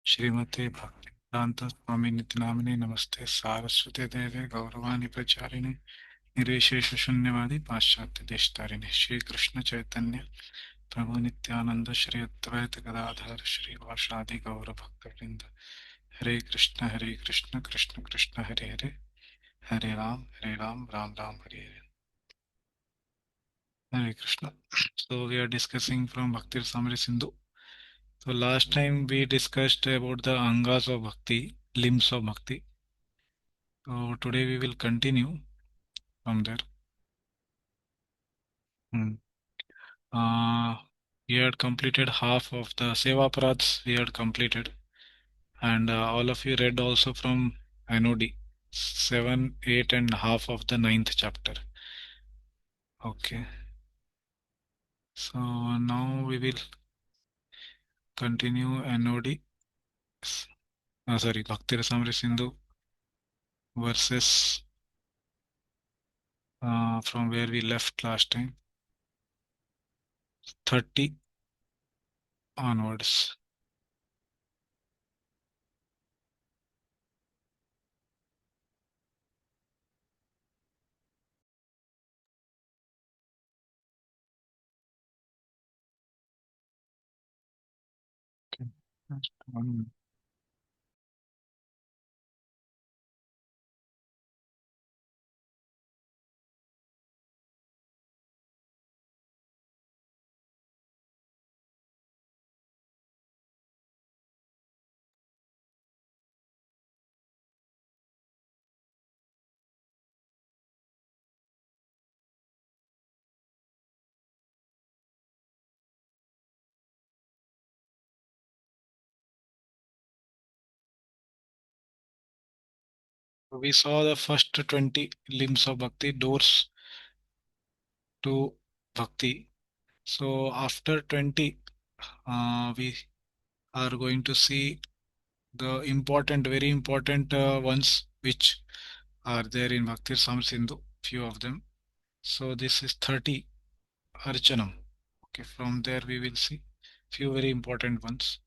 श्रीमते भक्तिवेदांत स्वामी नित्यानामिने नमस्ते सारस्वते देवे गौरवाणी प्रचारिणे निर्विशेष शून्यवादी पाश्चात्य देशतारिणे श्री कृष्ण चैतन्य प्रभु नित्यानंद श्री अद्वैत गदाधर श्रीवासादि गौर भक्तवृंद हरे Krishna Krishna Krishna Hare Hare Hare Ram Ram Ram Hare Hare Hare Krishna. So we are discussing from Bhakti Rasamrita Sindhu. So last time we discussed about the Angas of Bhakti, limbs of Bhakti. So today we will continue from there. Hmm. Uh, we had completed half of the Seva Parads we had completed, and all of you read also from NOD 7, 8, and half of the ninth chapter. Okay. So now we will continue NOD. Sorry, Bhakti Rasamrita Sindhu verses from where we left last time, 30 onwards. Okay. Just 1 minute. We saw the first 20 limbs of Bhakti, doors to Bhakti. So after 20, we are going to see the important, very important ones which are there in Bhakti Sam Sindhu, few of them. So this is 30 Archanam. Okay, from there we will see few very important ones.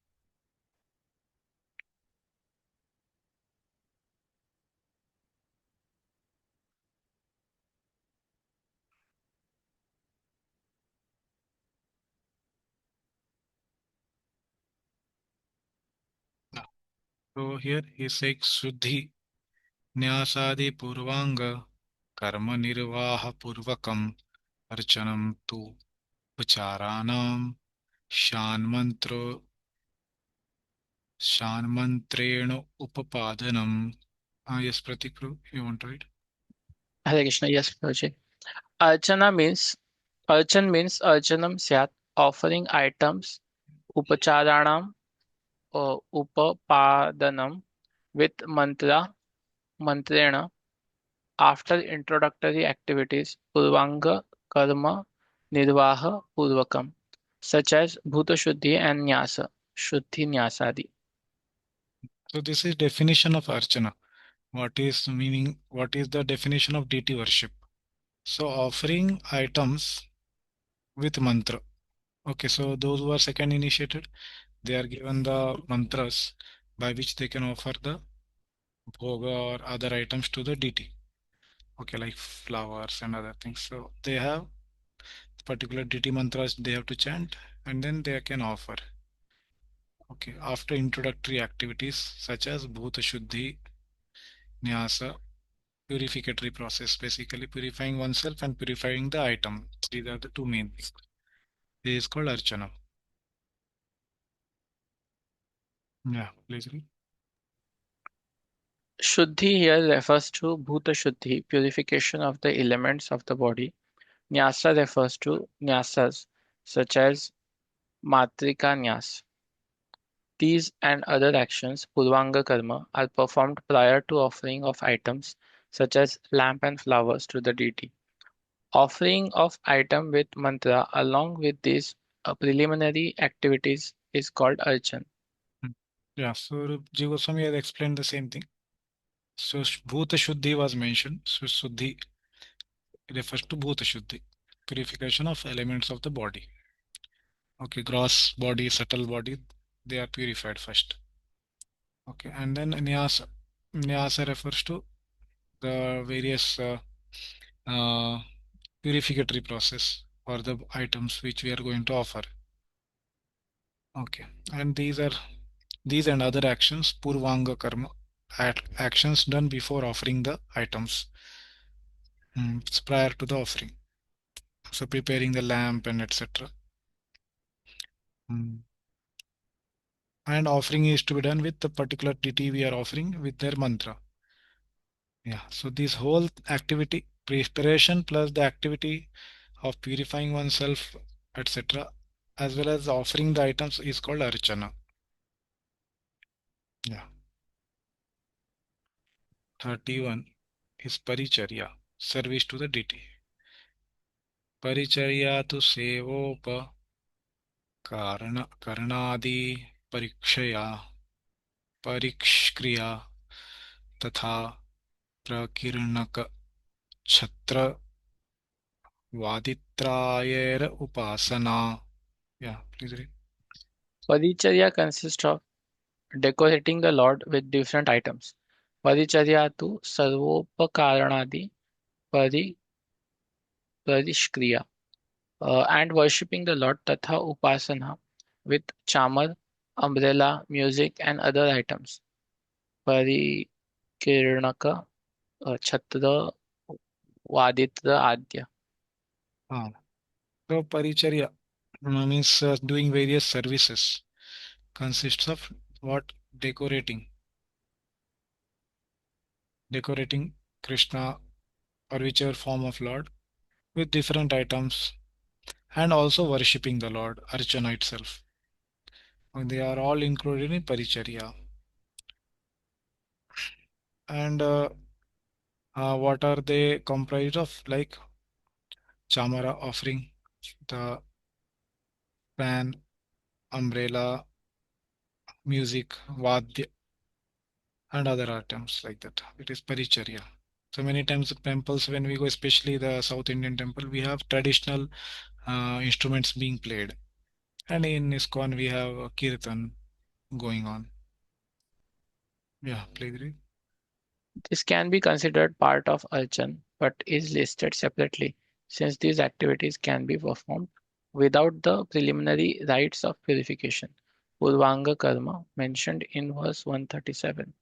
So here he says Shuddhi न्यासादि पूर्वांग कर्म निर्वाह पूर्वकम अर्चनम तु उपचाराणाम शान्मंत्रो शान्मंत्रेण उपपादनम. Yes, Pratik, you want to read? Hare Krishna, yes, Prabhuji. Archan means Archanam Syat, offering items, Upacharanam, Upapadanam, with mantrena, after introductory activities, Purvanga, Karma, Nirvaha, Purvakam, such as Bhuta Shuddhi and Nyasa, Shuddhi Nyasadi. So this is definition of archana. What is meaning? What is the definition of deity worship? So offering items with mantra. Okay, so those who are second initiated, they are given the mantras by which they can offer the bhoga or other items to the deity. Okay, like flowers and other things. So they have particular deity mantras they have to chant, and then they can offer. Okay, after introductory activities such as bhuta shuddhi, nyasa, purificatory process, basically purifying oneself and purifying the item. These are the two main things. This is called archana. Yeah, please read. Shuddhi here refers to Bhuta Shuddhi, purification of the elements of the body. Nyasa refers to nyasas, such as Matrika Nyas. These and other actions, Purvanga Karma, are performed prior to offering of items such as lamp and flowers to the deity. Offering of item with mantra along with these preliminary activities is called archan. Hmm. Yeah, so Jiva Goswami has explained the same thing. So bhuta shuddhi was mentioned. So shuddhi refers to bhuta shuddhi, purification of elements of the body. Okay, gross body, subtle body, they are purified first. Okay, and then Nyasa. Nyasa refers to the various uh, purificatory process for the items which we are going to offer. Okay, and these and other actions, Purvanga Karma, actions done before offering the items, it's prior to the offering. So preparing the lamp and etc. Mm. And offering is to be done with the particular deity we are offering with their mantra. Yeah, so this whole activity, preparation plus the activity of purifying oneself, etc., as well as offering the items is called archana. Yeah. 31 is paricharya, service to the deity. Paricharya to sevopa karnadi parikshaya परिक्रिया तथा प्रकीर्णक छत्र वादित्रायर upasana. Yeah, please read. Paricharya consists of decorating the Lord with different items. Paricharya tu sarvopakaranadi pari parishkriya and worshipping the Lord tatha upasana with chamar, umbrella, music and other items. Parikirnaka, chhatra, vaditra, adya. Ah, so paricharya means doing various services. Consists of what? Decorating Krishna or whichever form of Lord with different items, and also worshipping the Lord, Archana itself. And they are all included in Paricharya. And what are they comprised of? Like Chamara offering, the fan, umbrella, music, Vadya, and other items like that. It is Paricharya. So many times the temples, when we go, especially the South Indian temple, we have traditional instruments being played. And in ISKCON, we have Kirtan going on. Yeah, play the This can be considered part of archan but is listed separately since these activities can be performed without the preliminary rites of purification. Purvanga karma mentioned in verse 137.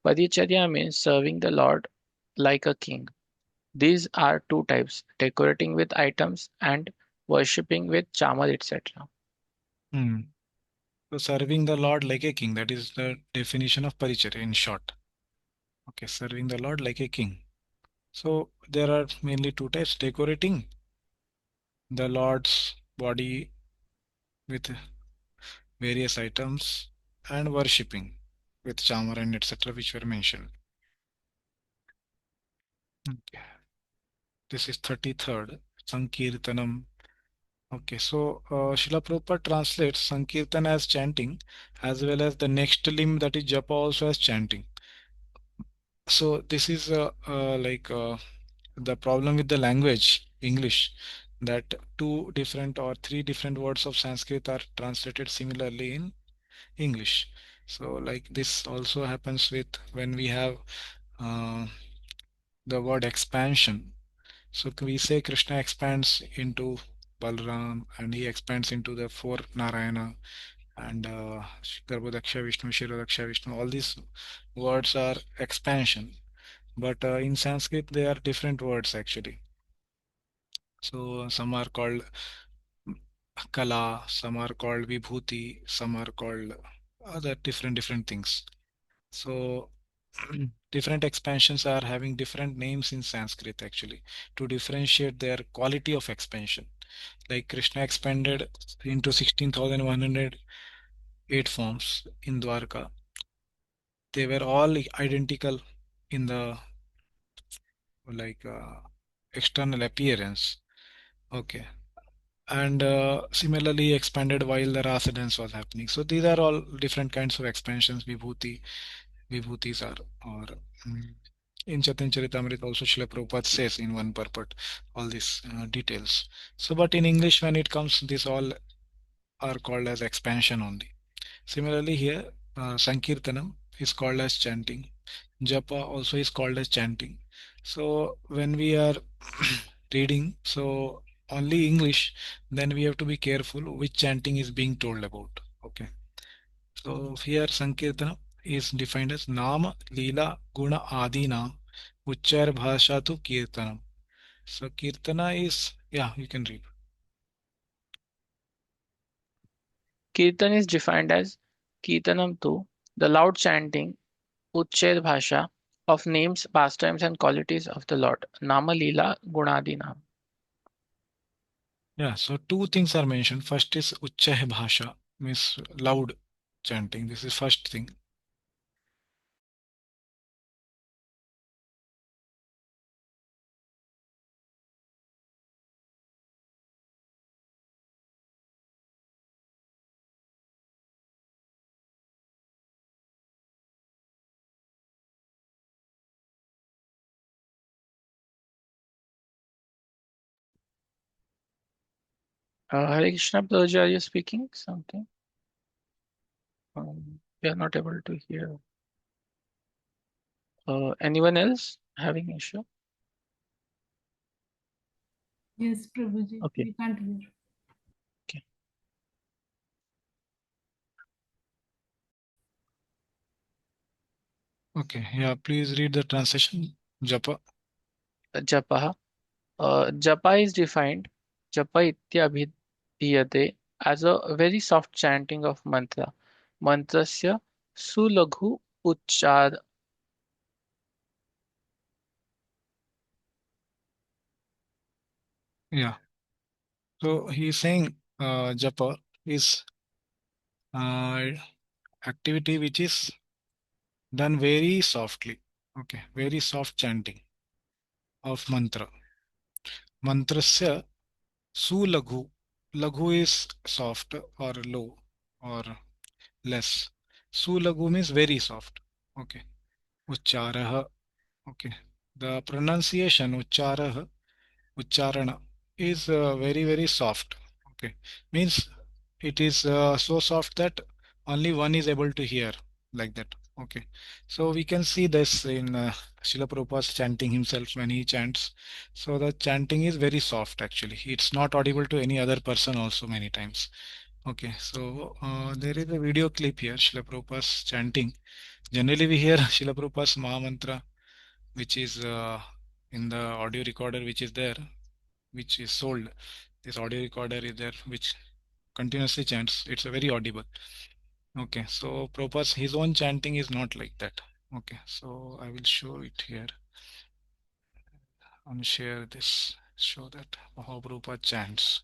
Paricharya means serving the Lord like a king. These are two types, decorating with items and worshipping with chamar, etc. Hmm. So serving the Lord like a king, that is the definition of Paricharya in short. Okay, serving the Lord like a king. So there are mainly two types, decorating the Lord's body with various items and worshipping with chamar and etc. which were mentioned. Okay. This is 33rd, Sankirtanam. Okay, so Srila Prabhupada translates Sankirtan as chanting as well as the next limb that is Japa also as chanting. So this is the problem with the language English, that two different or three different words of Sanskrit are translated similarly in English. So like this also happens with when we have uh, the word expansion. So we say Krishna expands into Balram and he expands into the four Narayana and Garbhodaksha Vishnu, Shirodaksha Vishnu. All these words are expansion. But in Sanskrit, they are different words actually. So some are called Kala, some are called Vibhuti, some are called other different things. So different expansions are having different names in Sanskrit actually to differentiate their quality of expansion. Like Krishna expanded into 16,108 forms in Dwarka. They were all identical in the like external appearance. Okay. And similarly expanded while the rasa dance was happening. So these are all different kinds of expansions. Vibhutis are, or in Chaitanya Charitamrita also Srila Prabhupada says in one purport all these details. So, but in English when it comes, these all are called as expansion only. Similarly here, Sankirtanam. is called as chanting. Japa also is called as chanting. So when we are reading, so only English, then we have to be careful which chanting is being told about. Okay. So here Sankirtana is defined as Nama, Leela, Guna, Adina, Uchchar, Bhasha to Kirtanam. So Kirtana is, yeah, you can read. Kirtan is defined as Kirtanam tu, the loud chanting, Uchched Bhasha, of names, pastimes, and qualities of the Lord. Nama Lila Gunadinam. Yeah, so two things are mentioned. First is Uchchah Bhasha, means loud chanting. This is first thing. Hare Krishna, Prabhuji, are you speaking something? We are not able to hear. Anyone else having issue? Yes, Prabhuji, Okay. we can't hear. Okay. Okay, yeah, please read the translation. Japa. Japa. Japa is defined, Japa ityabhidhiyate, as a very soft chanting of mantra. Mantrasya sulaghu uchchar. Yeah. So he is saying japa is uh, activity which is done very softly. Okay, very soft chanting of mantra. Mantrasya sulaghu. Laghu is soft or low or less. Sulaghu means very soft. Okay. Uchcharaha. Okay. The pronunciation uchcharaha, uchcharana is very very soft. Okay. Means it is so soft that only one is able to hear like that. Okay. So we can see this in Srila Prabhupada's chanting himself when he chants. So the chanting is very soft actually. It's not audible to any other person also many times. Okay. So there is a video clip here, Srila Prabhupada's chanting. Generally we hear Srila Prabhupada's Maha Mantra which is in the audio recorder which is there, which is sold. This audio recorder is there which continuously chants. It's a very audible. Okay, so Prabhupada's his own chanting is not like that. Okay, so I will show it here and share this. Show that how Prabhupada chants.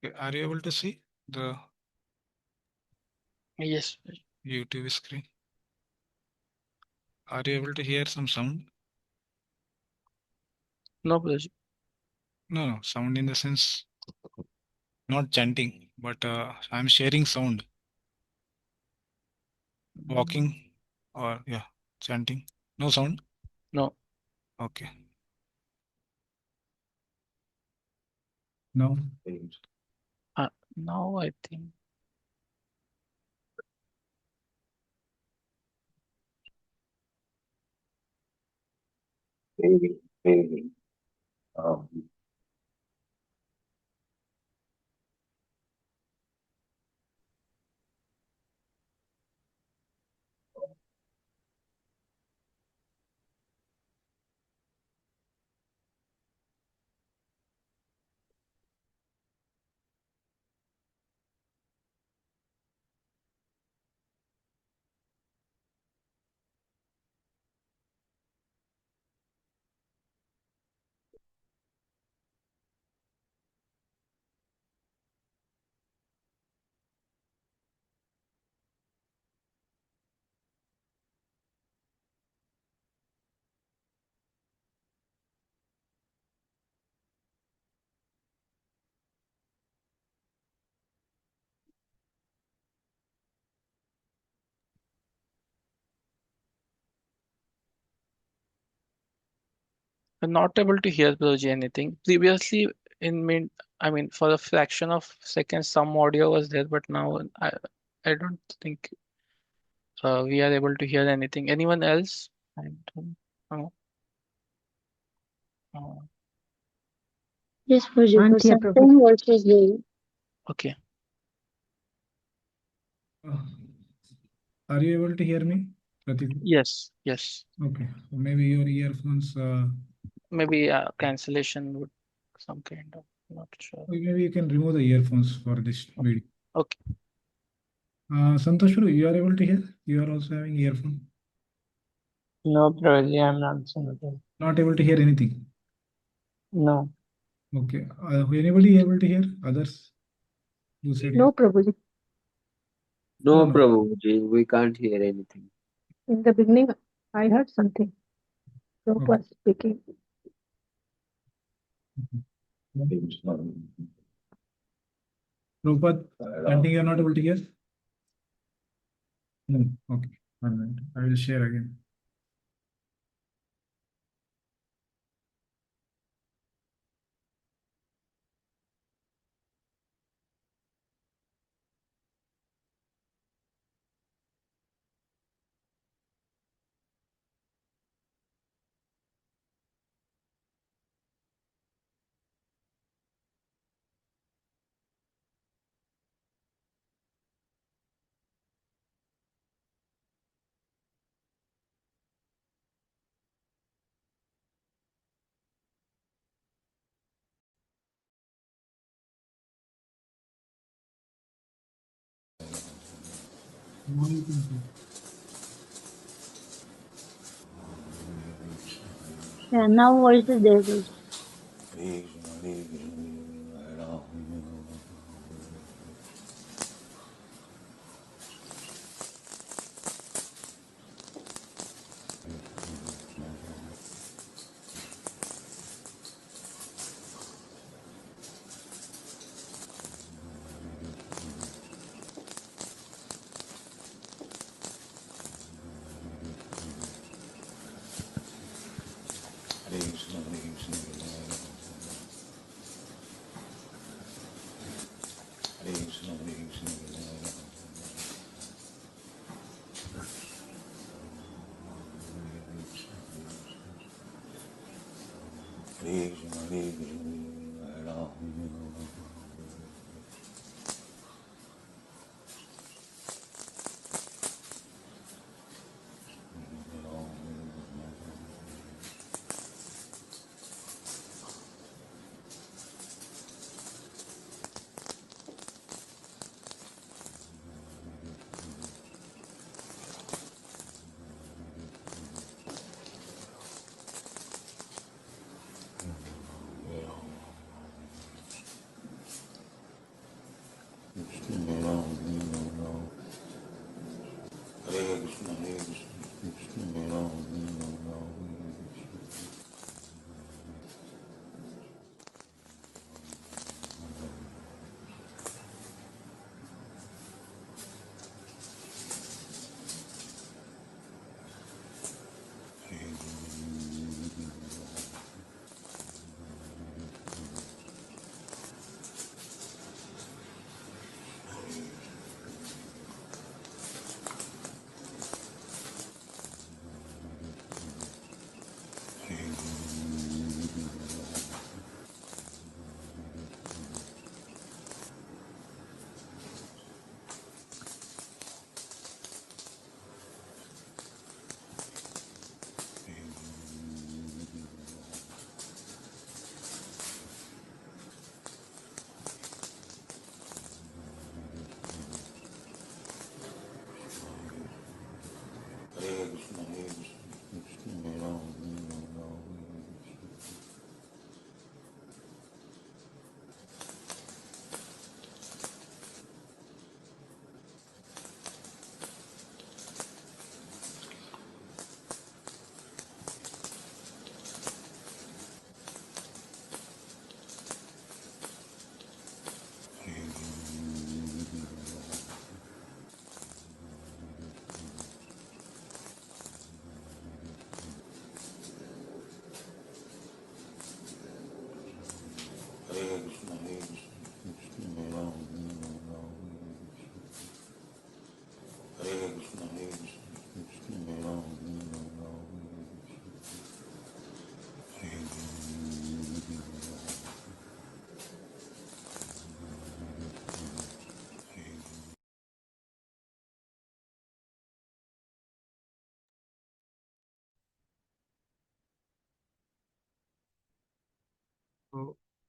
Okay, are you able to see the Yes. YouTube screen? Are you able to hear some sound? No, Prabhuji. No, no, sound in the sense not chanting, but I'm sharing sound, walking or yeah, chanting. No sound. No. Okay. No. Now I think. Maybe. Um, I'm not able to hear Prabhuji anything. Previously, for a fraction of seconds, some audio was there, but now I don't think we are able to hear anything. Anyone else? I don't know. Yes, Prabhuji, Can't for hear some Prabhuji. time also is there. Okay. Are you able to hear me, Pratik? Yes. Yes. Okay. So maybe your earphones. Maybe cancellation would some kind of. Not sure. Maybe you can remove the earphones for this video. Okay. Santosh, you are able to hear? You are also having earphone. No, Prabhuji, I'm not something. Not able to hear anything. No. Okay. Anybody able to hear? Others? Who said No, yes? Prabhuji. No, No. Prabhuji, we can't hear anything. In the beginning, I heard something. Prabhupada Okay. was speaking. Prabhupada, something you are not able to hear? No. Okay. 1 minute. I will share again. Now you can see. Yeah, now voice is there, Prabhuji.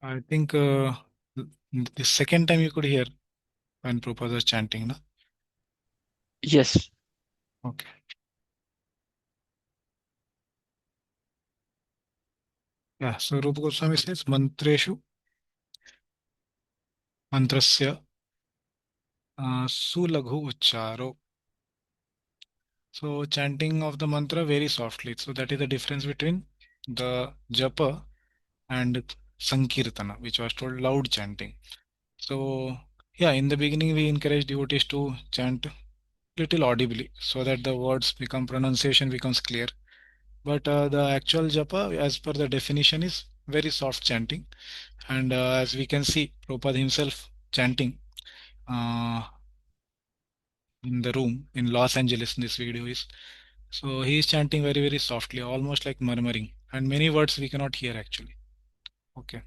I think the second time you could hear when Prabhupada was chanting, no? Yes. Okay. Yeah, so Rupa Goswami says, Mantreshu, Mantrasya, Sulaghu Uchcharo. So chanting of the mantra very softly. So that is the difference between the japa and sankirtana, which was told loud chanting. So yeah, in the beginning we encourage devotees to chant little audibly so that the words become pronunciation becomes clear. But the actual japa, as per the definition, is very soft chanting. And as we can see, Prabhupada himself chanting uh, in the room in Los Angeles. This video is so he is chanting very very softly, almost like murmuring, and many words we cannot hear actually. Okay,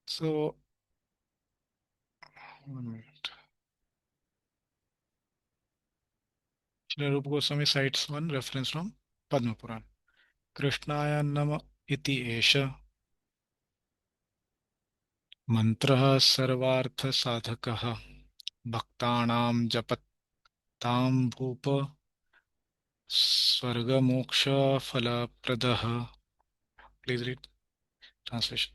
so 1 minute. Srila Rupa Goswami cites one reference from Padma Puran. Krishnaya nama iti esha mantrah sarvartha sadhakah bhaktanam japatam bhupa Swarga Phala Pradaha. Please read translation.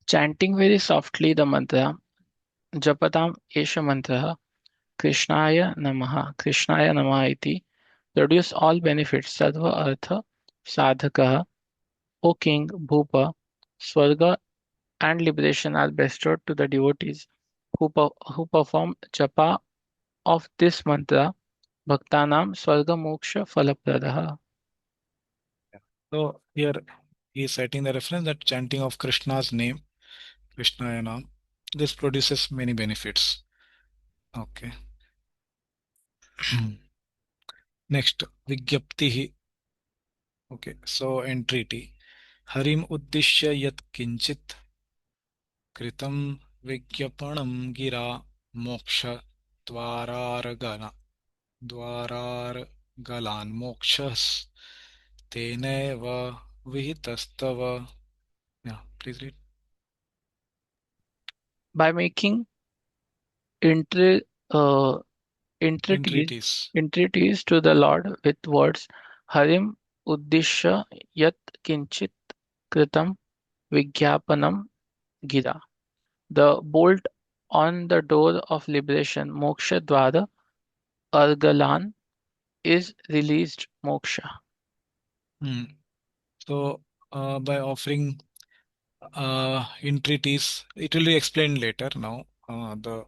Chanting very softly the mantra Japatam Esha Mantraha Krishnaya Namaha iti produce all benefits Sarva Artha Sadhakaha. O King, Bhupa, Swarga and liberation are bestowed to the devotees who perform japa of this mantra Bhaktanam Swarga Moksha Phalapradaha. So here he is citing the reference that chanting of Krishna's name, Krishnaya Nam, this produces many benefits. Okay. Next, Vigyaptihi. Okay, so entreaty. Harim Uddishya Yat Kinchit Kritam Vigyapanam Gira Moksha Dwararagana Dwarargalan Mokshas Teneva Vihitastava. Yeah, please read. By making entre, uh, entreaties, Entreaties. entreaties to the Lord with words Harim Uddishya Yat Kinchit Kritam Vigyapanam Gira. The bolt on the door of liberation, Moksha Dwara Argalan, is released moksha. Hmm. So, by offering entreaties, it will be explained later now. The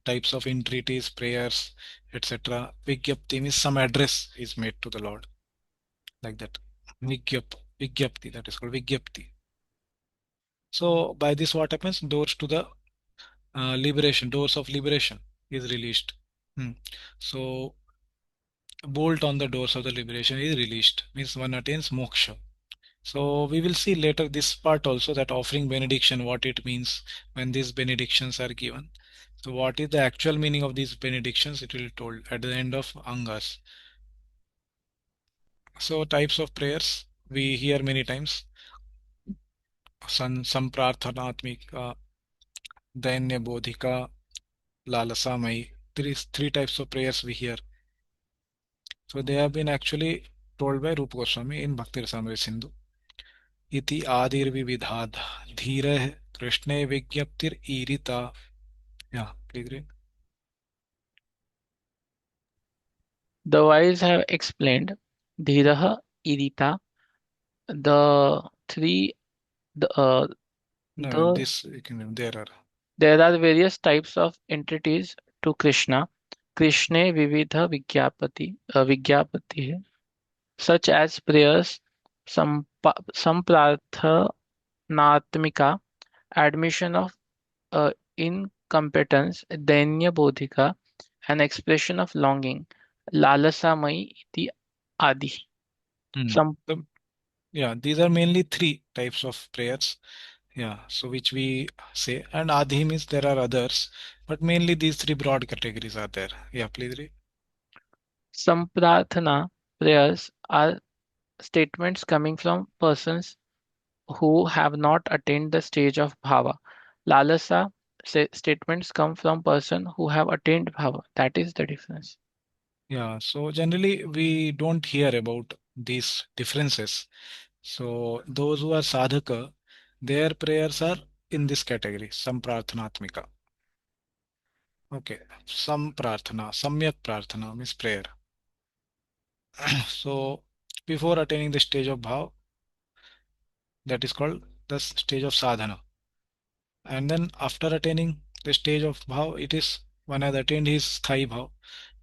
types of entreaties, prayers, etc. Vigyapti means some address is made to the Lord, like that. Vigyapti, that is called Vigyapti. So, by this, what happens? Doors to the liberation, doors of liberation is released. Hmm. So, bolt on the doors of the liberation is released, means one attains moksha. So we will see later this part also, that offering benediction, what it means when these benedictions are given. So what is the actual meaning of these benedictions, it will be told at the end of Angas. So types of prayers we hear many times. Some prarthanatmika, dainya bodhika, lalasamai. Three types of prayers we hear. So they have been actually told by Rupa Goswami in Bhakti Rasamrita Sindhu. इति आदिर्विविधाद् धीरः कृष्णे विज्ञप्तिरीरिता. Yeah, please read. The wise have explained Dhiraha Irita, the three the, No, the this you can, there are. there are various types of entities to Krishna. Krishne Vividha Vigyapati hai, such as prayers, Samprarthanatmika, admission of incompetence, Dainya Bodhika, an expression of longing, Lalasamai iti adi. Hmm. Some So, yeah, these are mainly three types of prayers. Yeah, so which we say, and Adhi means there are others, but mainly these three broad categories are there. Yeah, please read. Samprarthana prayers are statements coming from persons who have not attained the stage of bhava. Lalasa statements come from person who have attained bhava. That is the difference. Yeah, so generally we don't hear about these differences. So those who are sadhaka, their prayers are in this category, samprarthanatmika. Okay, samyak prarthana means prayer. So before attaining the stage of bhav, that is called the stage of sadhana. And then after attaining the stage of bhav, it is one has attained his sthai bhav.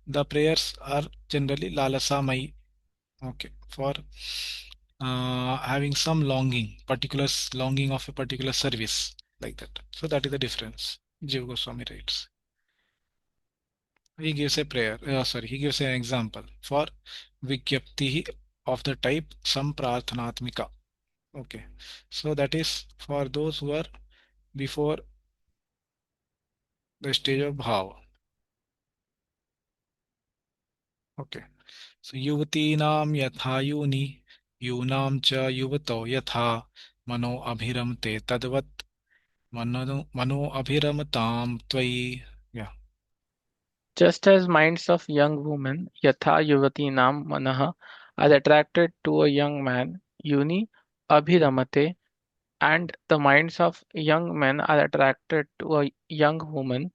The prayers are generally lalasamai. Okay, for having some longing, particular longing of a particular service, like that. So that is the difference. Jiva Goswami writes. He gives a prayer. Sorry, he gives an example for vikyapti of the type samprarthanatmika. Okay, so that is for those who are before the stage of bhav. Okay, so yuvatinam yatha yuni, yunam cha yuvato yatha mano abhiramte tadvat mano abhiramatam tvai. Yeah. Just as minds of young women, yatha yuvatinam manaha, are attracted to a young man, yuni abhiramate, and the minds of young men are attracted to a young woman,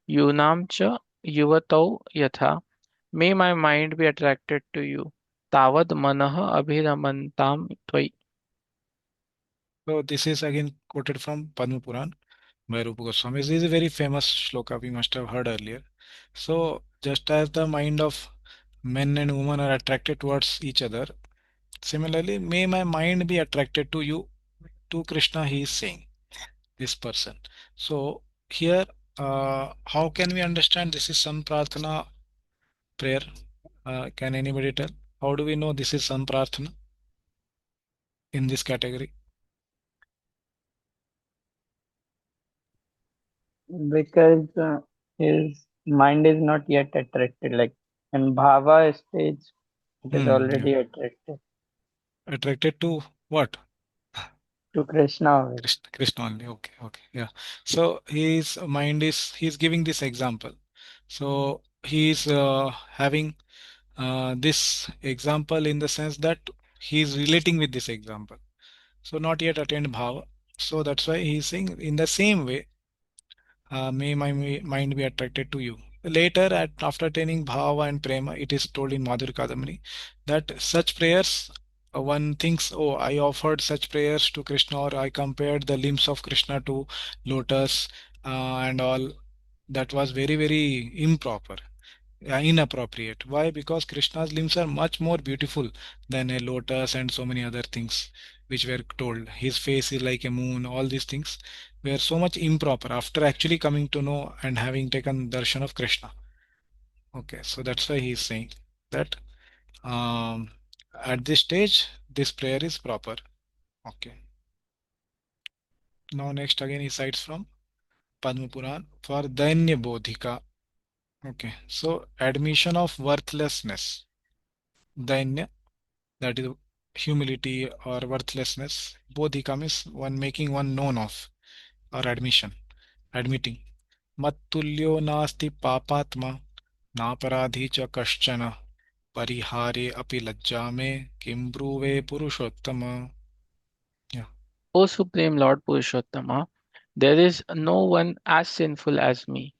yunam cha yuvatau yatha. May my mind be attracted to you. Tavad manaha abhiramantam tvai. So this is again quoted from Padma Puran by Rupa Goswami. This is a very famous shloka we must have heard earlier. So just as the mind of men and women are attracted towards each other, similarly, may my mind be attracted to you, to Krishna, he is saying, this person. So here, how can we understand this is Samprarthana prayer? Can anybody tell? How do we know this is Samprarthana in this category? Because his mind is not yet attracted. Like in bhava stage, it is Yeah. already attracted Attracted to what? to Krishna already. Krishna only. Okay, okay, yeah. So his mind is he's giving this example. So he's having this example in the sense that he's relating with this example. So not yet attained bhava. So that's why he's saying in the same way, may my mind be attracted to you. Later, after attaining bhava and prema, it is told in Madhur Kadamani that such prayers, one thinks, oh, I offered such prayers to Krishna, or I compared the limbs of Krishna to lotus and all. That was very, very improper, inappropriate. Why? Because Krishna's limbs are much more beautiful than a lotus and so many other things which were told. His face is like a moon. All these things were so much improper after actually coming to know and having taken darshan of Krishna. Okay, so that's why he is saying that um, at this stage, this prayer is proper. Okay. Now next again he cites from Padma Puran for Dainya Bodhika. Okay, so admission of worthlessness. Dainya, that is humility or worthlessness. Bodhika means one making one known of or admitting. Mattulyo nasti papatma नापराधी च कश्चन परिहारे अपि लज्जा में किं ब्रूवे पुरुषोत्तम. Yeah. O Supreme Lord Purushottama, there is no one as sinful as me.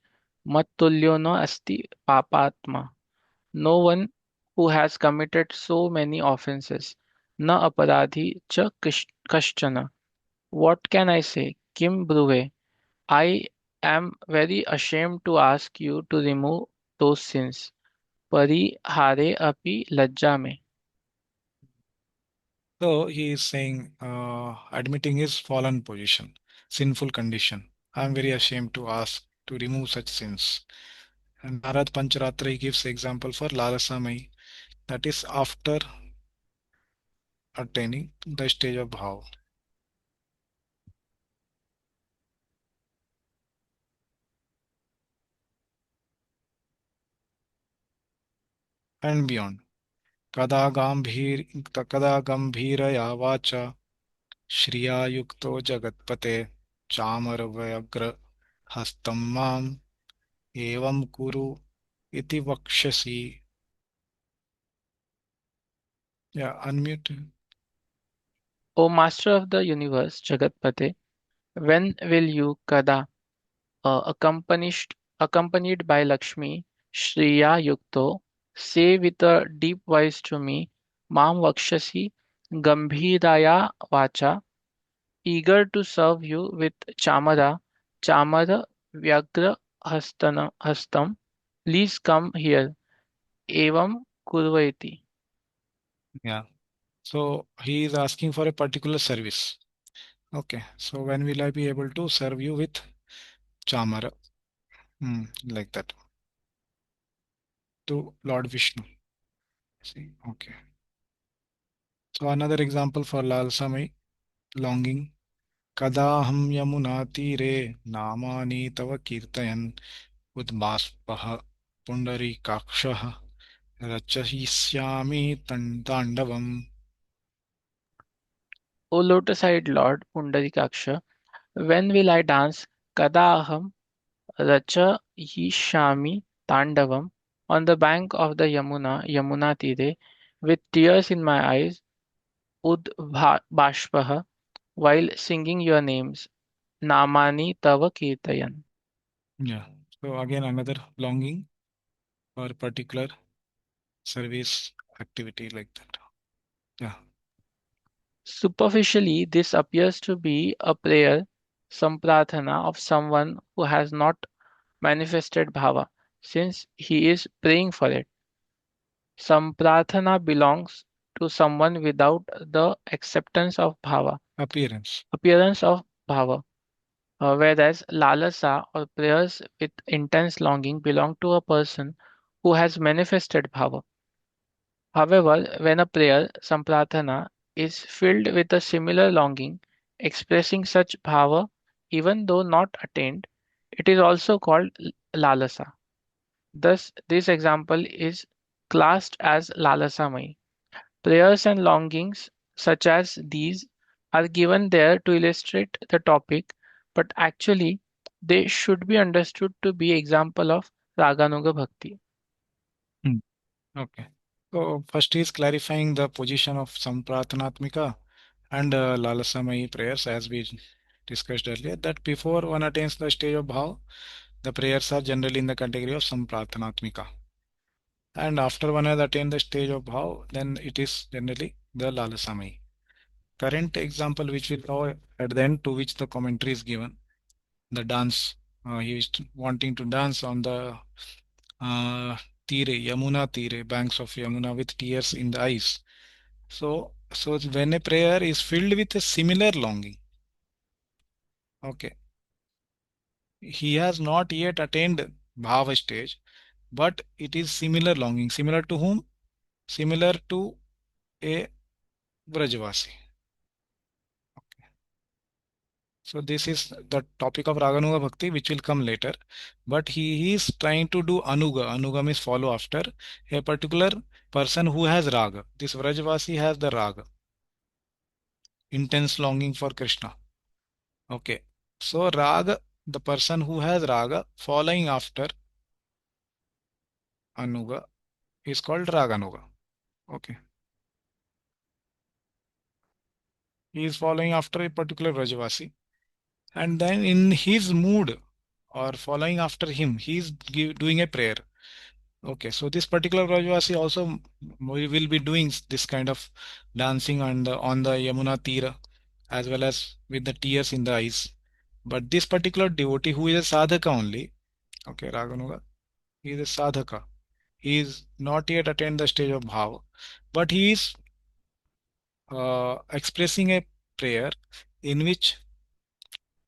Mattulyo no asti papatma. No one who has committed so many offenses. Na aparadhi cha kashchana. What can I say? Kim bruve. I am very ashamed to ask you to remove those sins. Parihare api lajja me. So he is saying, admitting his fallen position, sinful condition. I am very ashamed to ask to remove such sins. And Narad Pancharatra he gives example for Lalasamai, that is after attaining the stage of Bhav and beyond. कदा गंभीरया वाचा श्रिया युक्तो जगत्पते चामरव्यग्र हस्तं माम् एवं कुरु इति वक्ष्यसि. Yeah, unmute. O Master of the Universe, Jagatpate, when will you, Kada, accompanied by Lakshmi, Shriya Yukto, say with a deep voice to me, Mam Vakshasi, Gambhiraya Vacha, eager to serve you with Chamara Vyagra Hastam, please come here, Evam Kurvaiti. Yeah. So he is asking for a particular service. Okay. So when will I be able to serve you with chamara? Like that. To Lord Vishnu. See. Okay. So another example for lalsamai, longing. Kadaham yamuna tire namani tava kirtayan udbaspah pundarikakshah rachahisyami tandavam. O lotus-eyed Lord Pundarikaksha, when will I dance Kada Rachayishami Tandavam on the bank of the Yamuna Tire, with tears in my eyes, Bashpaha, while singing your names, Namani Tava Kirtayan. Yeah. So again another longing for particular service activity like that. Yeah. Superficially, this appears to be a prayer, sampradhana of someone who has not manifested bhava, since he is praying for it. Samprarthana belongs to someone without the acceptance of bhava, Appearance. appearance of bhava, whereas lalasa or prayers with intense longing belong to a person who has manifested bhava. However, when a prayer, samprarthana, is filled with a similar longing, expressing such bhava even though not attained, it is also called lalasa. Thus, this example is classed as lalasamai. Prayers and longings such as these are given there to illustrate the topic, but actually they should be understood to be example of Raganuga Bhakti. Hmm. Okay. So first is clarifying the position of Samprathanatmika and Lalasamai prayers as we discussed earlier, that before one attains the stage of Bhav, the prayers are generally in the category of Samprathanatmika. And after one has attained the stage of Bhav, then it is generally the Lalasamai. Current example which we saw at the end, to which the commentary is given, the dance. He is wanting to dance on the Yamuna Tire, banks of Yamuna with tears in the eyes. So when a prayer is filled with a similar longing, okay, he has not yet attained bhava stage, but it is similar longing. Similar to whom? Similar to a Vrajavasi. So this is the topic of Raganuga Bhakti, which will come later. But he is trying to do Anuga. Anuga means follow after a particular person who has Raga. This Vrajavasi has the Raga, intense longing for Krishna. Okay. So Raga, the person who has Raga following after Anuga is called Raganuga. Okay. He is following after a particular Vrajavasi. And then in his mood or following after him, he is doing a prayer. Okay, so this particular Brajvasi also we will be doing this kind of dancing on the Yamuna Tira as well as with the tears in the eyes. But this particular devotee who is a sadhaka only, okay, Raganuga, he is a sadhaka. He is not yet attained the stage of bhava, but he is expressing a prayer in which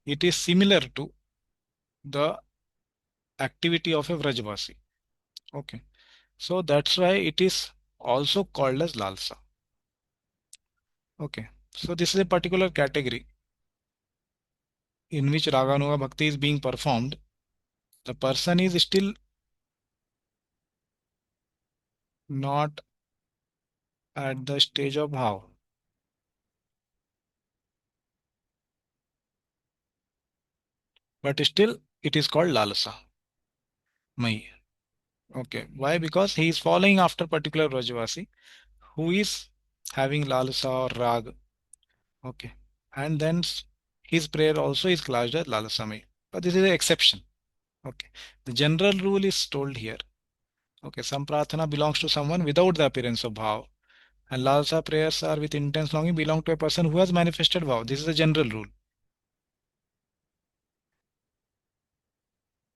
it is similar to the activity of a Vrajvasi. Okay, so that's why it is also called as Lalsa. Okay, so this is a particular category in which Raganuga Bhakti is being performed. The person is still not at the stage of Bhav. but still it is called lalasa, mai. Okay, why? Because he is following after particular Rajavasi who is having lalasa or rag. Okay, and then his prayer also is classed as lalasa mai. But this is an exception. Okay, the general rule is told here. Okay, some prarthana belongs to someone without the appearance of bhav, and lalsa prayers are with intense longing belong to a person who has manifested bhav. This is the general rule.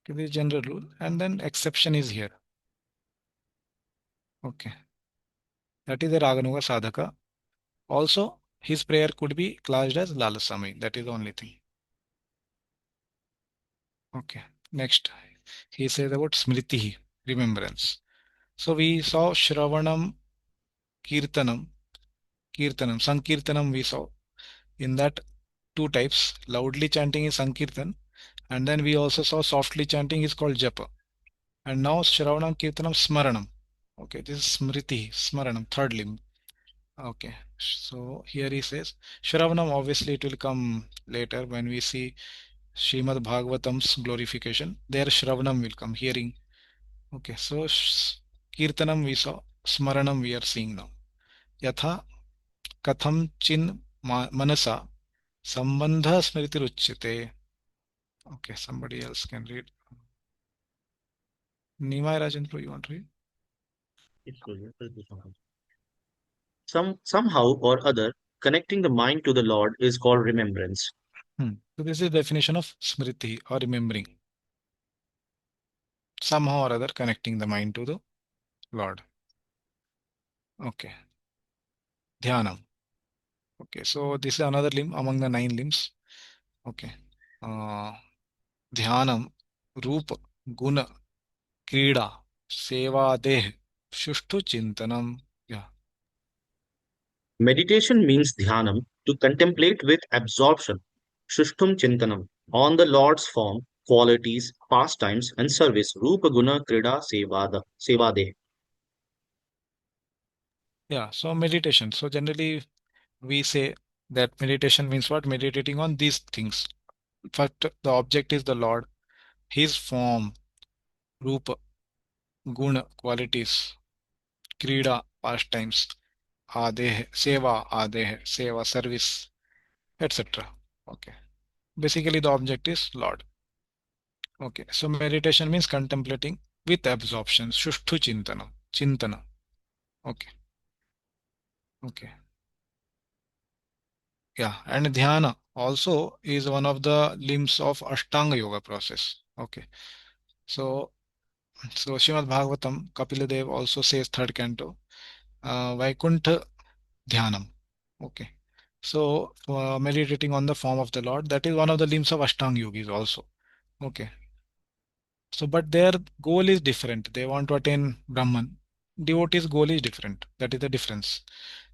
Okay, this is general rule, and then exception is here. Okay, that is the raganuga sadhaka. Also, his prayer could be classed as lalasami. That is the only thing. Okay, next he says about smriti, remembrance. So we saw Shravanam, Kirtanam, Kirtanam, Sankirtanam we saw. In that two types, loudly chanting is Sankirtan, and then we also saw softly chanting is called Japa. And now Shravanam, Kirtanam, Smaranam. Okay, this is Smriti, Smaranam, third limb. Okay, so here he says Shravanam, obviously it will come later when we see Srimad Bhagavatam's glorification. There Shravanam will come, hearing. Okay, so Kirtanam we saw, Smaranam we are seeing now. Yatha Katham Chin Manasa Sambandha Smriti Ruchyate. Okay, somebody else can read. Nimai Rajendra, you want to read? Somehow or other, connecting the mind to the Lord is called remembrance. So this is the definition of Smriti or remembering. Somehow or other connecting the mind to the Lord. Okay. Dhyanam. Okay, so this is another limb among the 9 limbs. Okay. Dhyanam, Rupa, Guna, Krida, Seva, Deh, Shushtu Chintanam. Yeah. Meditation means dhyanam, to contemplate with absorption, shushtum chintanam, on the Lord's form, qualities, pastimes, and service, rupa guna krida sevade. Yeah. So meditation. So generally we say that meditation means what? Meditating on these things. First, the object is the Lord, His form, Rupa, Guna, qualities, Krida, pastimes, Adeh, Seva, service, etc. Okay. Basically, the object is Lord. Okay. So meditation means contemplating with absorption. Shushtu Chintana. Chintana. Okay. Okay. Yeah. And Dhyana also is one of the limbs of Ashtanga Yoga process. Okay. So Srimad Bhagavatam, Kapiladev also says third canto, Vaikuntha Dhyanam. Okay. So meditating on the form of the Lord, that is one of the limbs of Ashtanga yogis also. Okay. So, but their goal is different. They want to attain Brahman. Devotee's goal is different. That is the difference.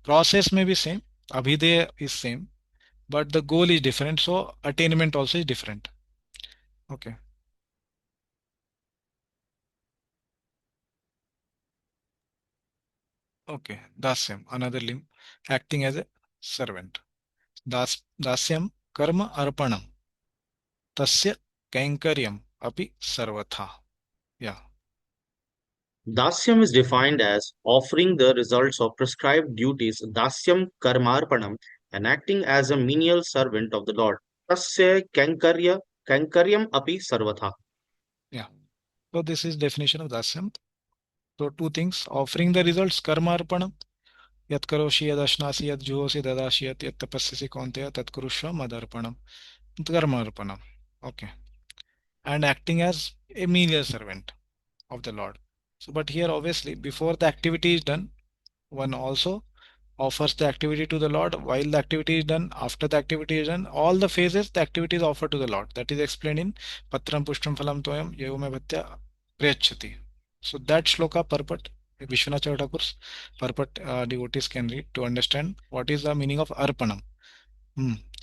Process may be same. Abhideya is same, but the goal is different. So attainment also is different. Okay. Okay. Dasyam, another limb, acting as a servant. Dasyam karma arpanam. Tasya kainkaryam api sarvatha. Yeah. Dasyam is defined as offering the results of prescribed duties, dasyam karmarpanam, and acting as a menial servant of the Lord. Tasya kankaryam api sarvatha. Yeah. So this is definition of dasyam. So two things, offering the results, karma arpanam. Yat karoshi yad ashnasi yad juhosi dadashi yat tapasyasi kaunteya tat kurushva madarpanam. Karma arpanam. Okay. And acting as a menial servant of the Lord. So, but here obviously before the activity is done, one also offers the activity to the Lord. While the activity is done, after the activity is done, all the phases the activity is offered to the Lord. That is explained in Patram Pushtam Phalam Toyam Yevame Bhatya Priyachati. So that shloka purport, Vishwanath Thakur's purport, devotees can read to understand what is the meaning of Arpanam.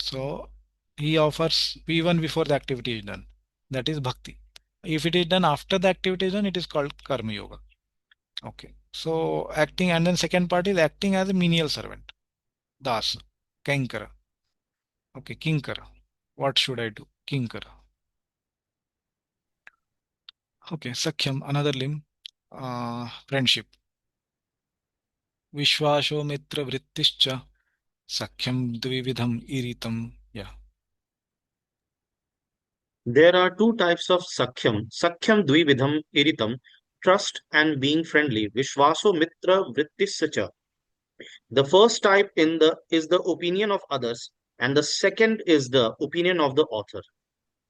So he offers even before the activity is done. That is Bhakti. If it is done after the activity is done, it is called Karma Yoga. Okay. So acting, and then second part is acting as a menial servant. Das, Kankara. Okay, Kinkara. What should I do? Kinkara. Okay, Sakhyam, another limb, friendship. Vishwasho mitra vrittischa Sakhyam dvividham iritam. Yeah. There are two types of Sakhyam. Sakhyam Dvividham Iritam, trust and being friendly. Vishwaso Mitra Vrittisacha. The first type is the opinion of others, and the second is the opinion of the author.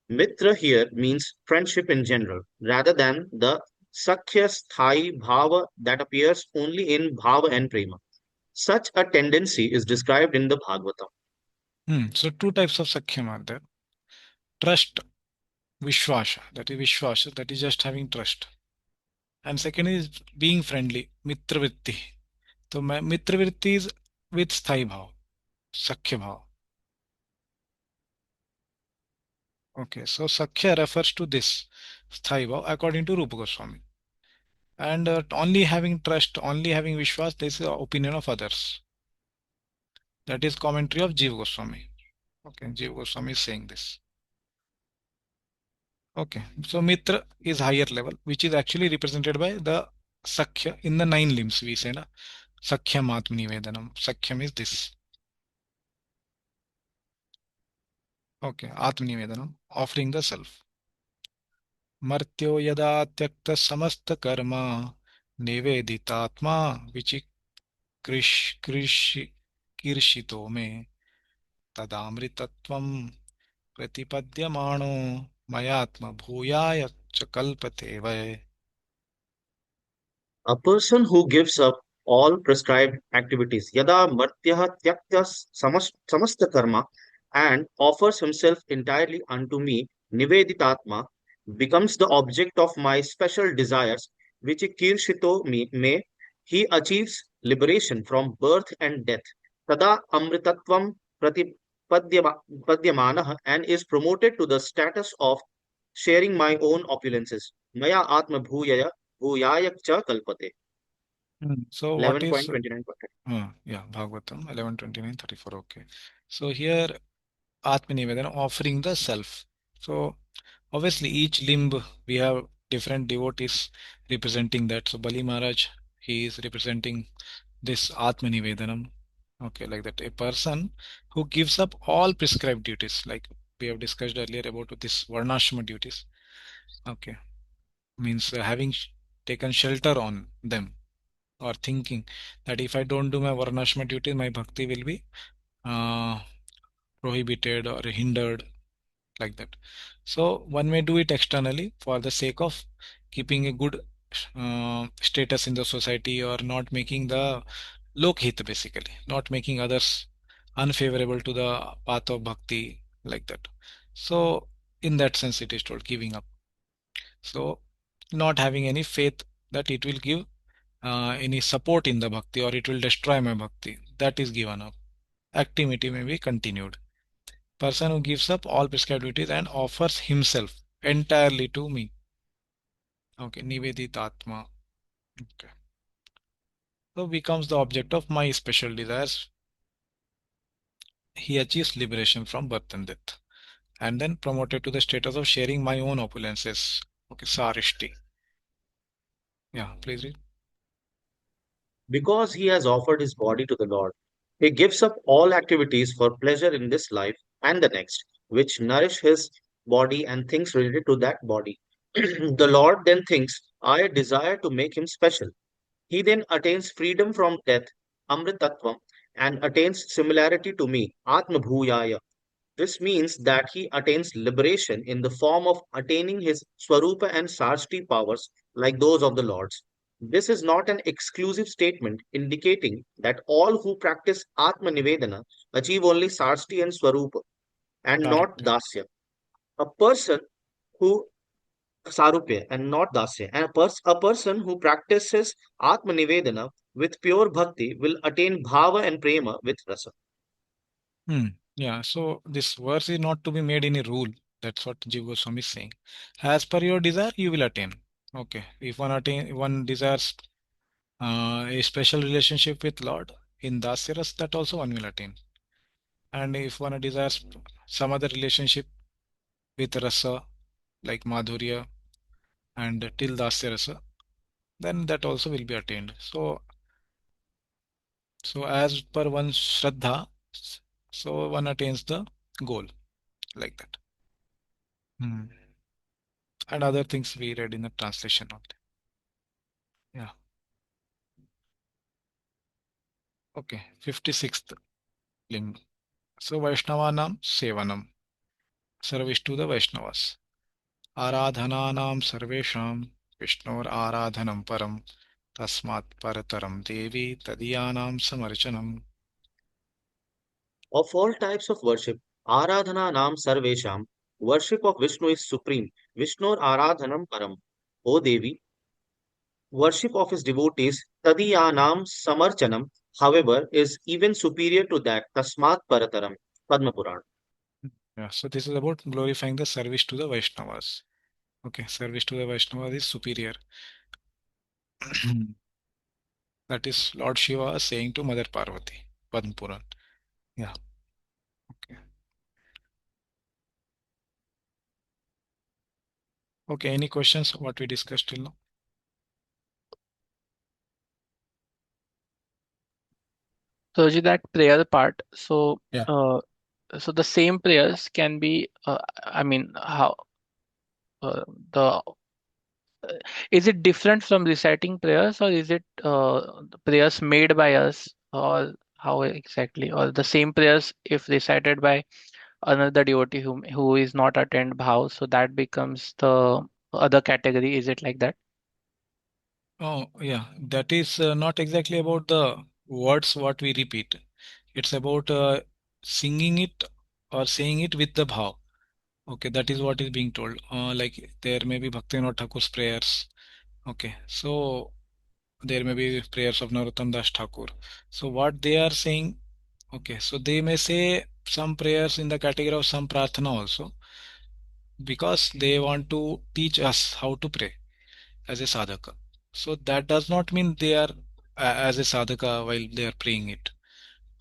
Mitra here means friendship in general, rather than the Sakhya Sthai Bhava that appears only in Bhava and Prema. Such a tendency is described in the Bhagavatam. So two types of Sakhyam are there. Trust, Vishwasha, that is Vishwasha, that is just having trust. And second is being friendly, Mitra Vritti. So Mitra Vritti is with Sthai Bhav, Sakhya Bhav. Okay, so Sakhya refers to this Sthai Bhav according to Rupa Goswami. And only having trust, only having Vishwas, this is the opinion of others. That is commentary of Jiva Goswami. Okay, Jiva Goswami is saying this. Okay, so Mitra is higher level, which is actually represented by the Sakhya in the 9 limbs. We say, na, Sakhyam Atmani Vedanam. Sakhyam is this. Okay, Atmani Vedanam, offering the self. Martyo yada tyakta samasta karma Neveditatma kirshito me Tadamritatvam Pratipadyamano Mayatma Bhuyaya Chakalpate Vai. A person who gives up all prescribed activities, yada martyah tyaktya samasta karma, and offers himself entirely unto me, niveditatma, becomes the object of my special desires, which kirshito me may, he achieves liberation from birth and death. Tada amritatvam pratipadyamanah, and is promoted to the status of sharing my own opulences. Maya atma bhuyayak cha kalpate. So what is 11.29. yeah, Bhagavatam 11:29:34. Okay. So here Atmanivedana offering the self. So obviously each limb we have different devotees representing that. So Bali Maharaj, he is representing this Atmanivedanam. Okay, like that. A person who gives up all prescribed duties, like we have discussed earlier about this Varnashrama duties. Okay, means having taken shelter on them or thinking that if I don't do my Varnashrama duties, my bhakti will be uh, prohibited or hindered, like that. So one may do it externally for the sake of keeping a good status in the society or not making the lokhit, basically not making others unfavorable to the path of bhakti, like that. So in that sense it is told giving up. So not having any faith that it will give any support in the bhakti or it will destroy my bhakti, that is given up. Activity may be continued. Person who gives up all prescribed duties and offers himself entirely to me. Okay, Niveditatma. Okay. So becomes the object of my special desires. He achieves liberation from birth and death. And then promoted to the status of sharing my own opulences. Okay, Sarishti. Yeah, please read. Because he has offered his body to the Lord, he gives up all activities for pleasure in this life and the next, which nourish his body and things related to that body. The Lord then thinks, I desire to make him special. He then attains freedom from death, Amritattvam, and attains similarity to me, Atma Bhuyaya. This means that he attains liberation in the form of attaining his Swarupa and Sarshti powers like those of the Lords. This is not an exclusive statement indicating that all who practice Atma Nivedana achieve only Sarshti and Swarupa and not Sarupya. Dasya. A person who Sarupya and not Dasya, and a person who practices Atma Nivedana with pure bhakti will attain bhava and prema with rasa. Yeah, so this verse is not to be made any rule. That's what Jiva Goswami is saying. As per your desire, you will attain. Okay, if one desires a special relationship with Lord in Dasyaras, that also one will attain. And if one desires some other relationship with Rasa, like Madhurya, and till Dasya Rasa, then that also will be attained. So as per one's Shraddha, so one attains the goal like that. And other things we read in the translation only. Yeah. Okay. 56th ling. So Vaishnavanam Sevanam. Sarvishtu the Vaishnavas. Aradhananam Sarvesham Vishnor Aradhanam Param Tasmat Parataram Devi Tadiyanam Samarchanam. Of all types of worship, Aradhana Nam Sarvesham, worship of Vishnu is supreme. Vishnur Aradhanam Param. O Devi, worship of his devotees, Tadiyanam Samarchanam, however, is even superior to that. Tasmat Parataram. Padma Puran. Yeah, so this is about glorifying the service to the Vaishnavas. Okay, service to the Vaishnavas is superior. That is Lord Shiva saying to Mother Parvati, Padma Puran. Yeah. Okay. Okay, any questions what we discussed till now? So that prayer part. Yeah. So the same prayers can be. I mean, how the is it different from reciting prayers, or is it the prayers made by us, or how exactly, or the same prayers if recited by another devotee who is not attained bhav, so that becomes the other category. Is it like that? Oh, yeah. That is not exactly about the words what we repeat. It's about singing it or saying it with the bhav. Okay, that is what is being told. Like there may be Bhaktivinoda Thakur's prayers. Okay, so there may be prayers of Narottam Das Thakur. So what they are saying, okay, so they may say some prayers in the category of some prarthana also, because they want to teach us how to pray as a sadhaka. So that does not mean they are as a sadhaka while they are praying it.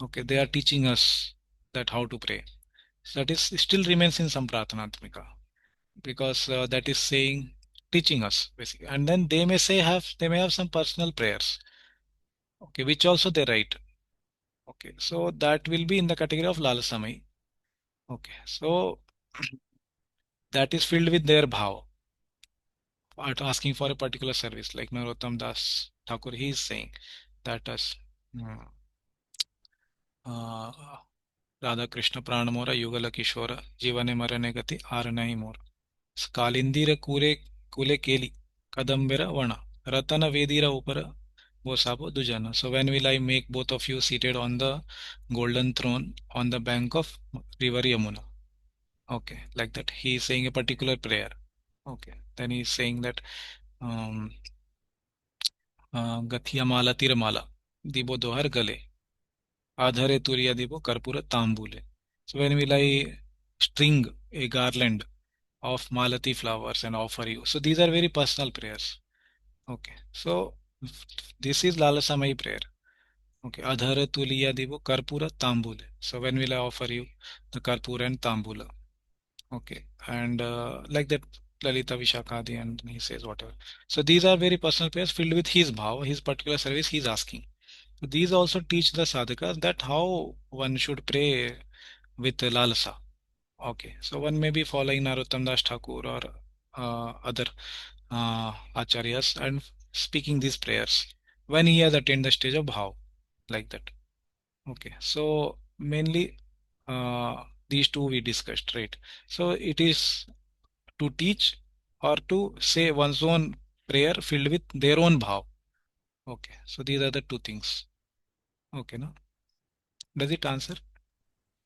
Okay, they are teaching us that how to pray. So that is still remains in some prarthanatmika, because that is saying teaching us basically. And then they may have some personal prayers. Okay, which also they write. Okay, so that will be in the category of lalasamai. Okay, so that is filled with their bhav, asking for a particular service, like Narottam Das Thakur, he is saying that as uh, Radha Krishna Pranamora Yugala Kishora Jivane Marane Gati Aranai Mor Kalindira Kule Keli Kadambera Vana Ratana Vedira Upara Bosabo Dujana. So when will I make both of you seated on the golden throne on the bank of river Yamuna? Okay, like that. He is saying a particular prayer. Okay, then he is saying that um, Gathiya Mala Tiramala Dibo Dohar Gale Adhare Turiya Dibo Karpura Tambule. So when will I string a garland of Malati flowers and offer you? So these are very personal prayers. Okay, so this is Lalasamai prayer. Okay, Adhara Tuliya Divo Karpura Tambule. So when will I offer you the Karpura and Tambula? Okay, and like that Lalita Vishakadi, and he says whatever. So these are very personal prayers filled with his bhav, his particular service he's asking. So these also teach the sadhakas that how one should pray with lalasa. Okay, so one may be following Narottam Das Thakur or other acharyas and speaking these prayers when he has attained the stage of bhav, like that. Okay, so mainly these two we discussed, right? So it is to teach or to say one's own prayer filled with their own bhav. Okay, so these are the two things. Okay, no? Does it answer?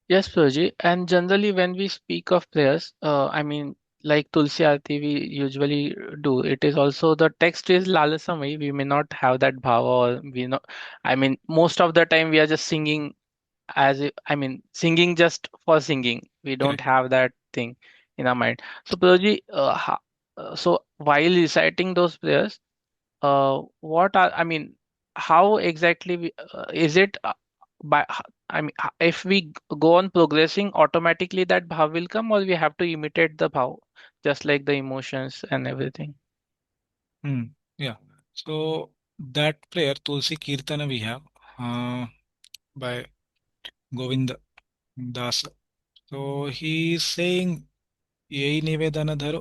Yes, Prabhuji. And generally, when we speak of prayers, I mean, like Tulsi Aarti, we usually do. It is also the text is Lalasamai. We may not have that bhava, or we not. I mean, most of the time we are just singing as if, I mean, singing just for singing. We don't Correct. have that thing in our mind. So, Prabhuji, so while reciting those prayers, what are, I mean, how exactly is it by, I mean, if we go on progressing, automatically that bhav will come, or we have to imitate the bhav, just like the emotions and everything? Yeah. So that prayer, Tulsi Kirtana, we have by Govind Das. So he is saying, यही निवेदन धरो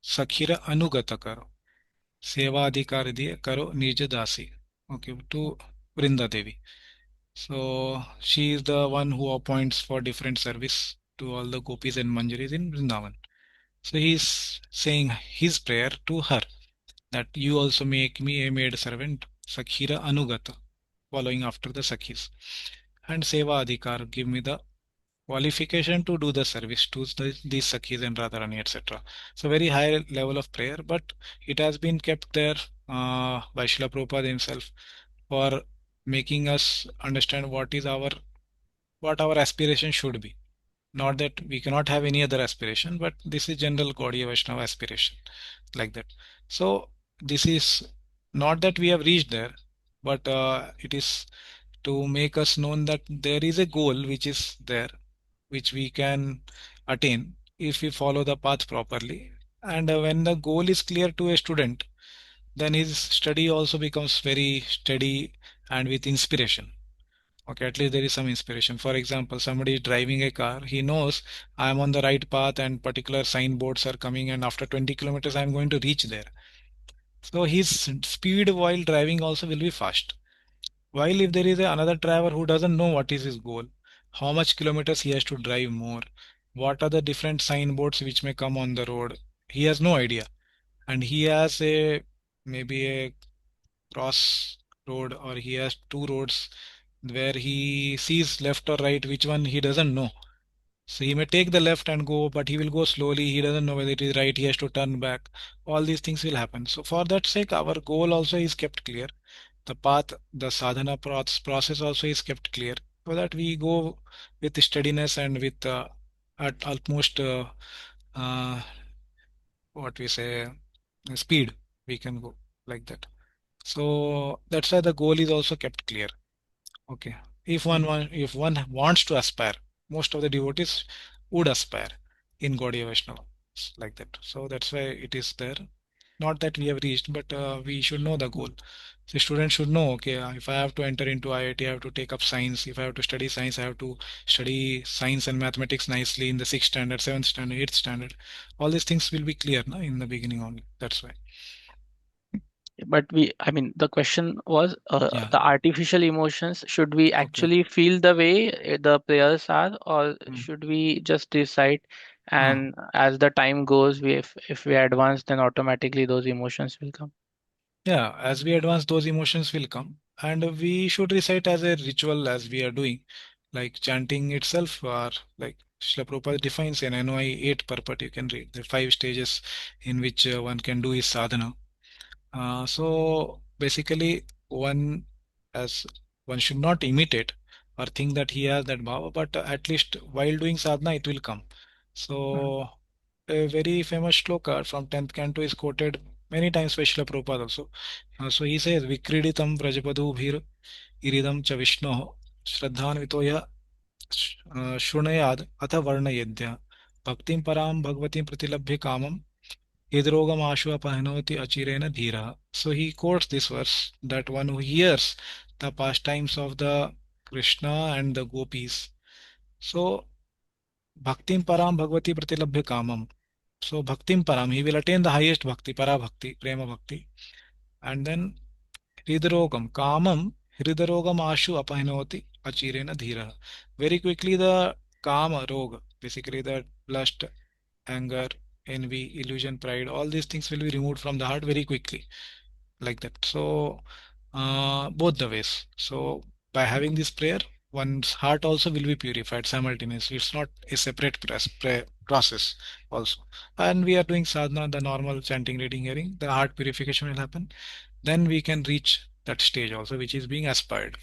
सखीर अनुगत करो सेवाधिकार दिए करो निज दासी. Okay, to Vrinda Devi. So she is the one who appoints for different service to all the gopis and manjaris in Vrindavan. So he is saying his prayer to her, that you also make me a maid servant, Sakhira Anugata, following after the Sakhis. And Seva Adhikar, give me the qualification to do the service to these Sakhis and Radharani, etc. So very high level of prayer, but it has been kept there by Srila Prabhupada himself for making us understand what our aspiration should be. Not that we cannot have any other aspiration, but this is general Gaudiya Vaishnava aspiration, like that. So this is not that we have reached there, but it is to make us known that there is a goal which is there, which we can attain if we follow the path properly. And when the goal is clear to a student, then his study also becomes very steady and with inspiration. Okay, at least there is some inspiration. For example, somebody is driving a car, he knows I am on the right path and particular signboards are coming, and after 20 kilometers I am going to reach there. So his speed while driving also will be fast. While if there is another driver who doesn't know what is his goal, how much kilometers he has to drive more, what are the different signboards which may come on the road, he has no idea. And he has a maybe a cross road, or he has two roads where he sees left or right, which one he doesn't know. So he may take the left and go, but he will go slowly. He doesn't know whether it is right. He has to turn back. All these things will happen. So for that sake, our goal also is kept clear. The path, the sadhana process also is kept clear, so that we go with steadiness and with at utmost uh, what we say speed. We can go like that. So that's why the goal is also kept clear. Okay. If one wants to aspire, most of the devotees would aspire in Gaudiya Vaishnava, like that. So that's why it is there. Not that we have reached, but we should know the goal. The student should know, okay, if I have to enter into IIT, I have to take up science. If I have to study science, I have to study science and mathematics nicely in the sixth standard, seventh standard, eighth standard. All these things will be clear na, in the beginning only. That's why. But I mean, the question was Yeah. the artificial emotions, should we Okay. actually feel the way the prayers are, or Hmm. should we just decide Huh. and as the time goes, if we advance, then automatically those emotions will come? Yeah, as we advance, those emotions will come, and we should recite as a ritual as we are doing, like chanting itself, or like Srila Prabhupada defines in NOI 8 purport. You can read the 5 stages in which one can do his sadhana. So basically, one as one should not imitate or think that he has that bhava, but at least while doing sadhana, it will come. Mhm. So a very famous shloka from 10th canto is quoted many times by Srila Prabhupada also. So he says, Vikriditam Vrajapadu Bhir Iridam Cha Vishnoho Shraddhanvito ya Shunayad Atha Varnayadya Bhaktim Param Bhagavatim Pratilabhya Kamam Hidrogam Ashva Pahinoti Achirena Dhira. So he quotes this verse that one who hears the pastimes of the Krishna and the gopis. So Bhaktim Param Bhagavati Pratilabhya Kamam. So Bhaktim Param, he will attain the highest bhakti, para bhakti, prema bhakti. And then Hridarogam, Kamam, Hridarogam Ashu Apahinoti Achirena Dhira. Very quickly the Kama Roga, basically the lust, anger, envy, illusion, pride, all these things will be removed from the heart very quickly, like that. So both the ways. So by having this prayer, one's heart also will be purified simultaneously. It's not a separate process also. And we are doing sadhana, the normal chanting, reading, hearing, the heart purification will happen. Then we can reach that stage also, which is being aspired.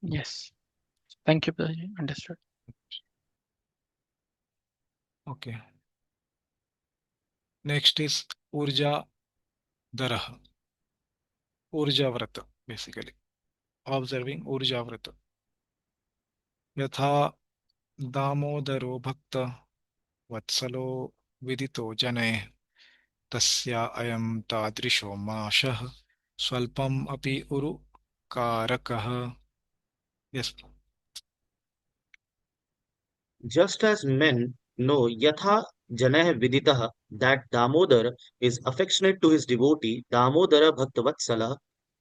Yes. Thank you, Prabhuji. Understood. Okay. Next is Urja Daraha. Urja Vrata, basically. Observing Urja Vrata. Yatha दामोदरो भक्त वत्सलो विदितो जने tasya ayam tadrisho mashah swalpam api uru karakah. Yes. Just as men know yatha janah viditah that Damodar is affectionate to his devotee, Damodara Bhaktavatsala,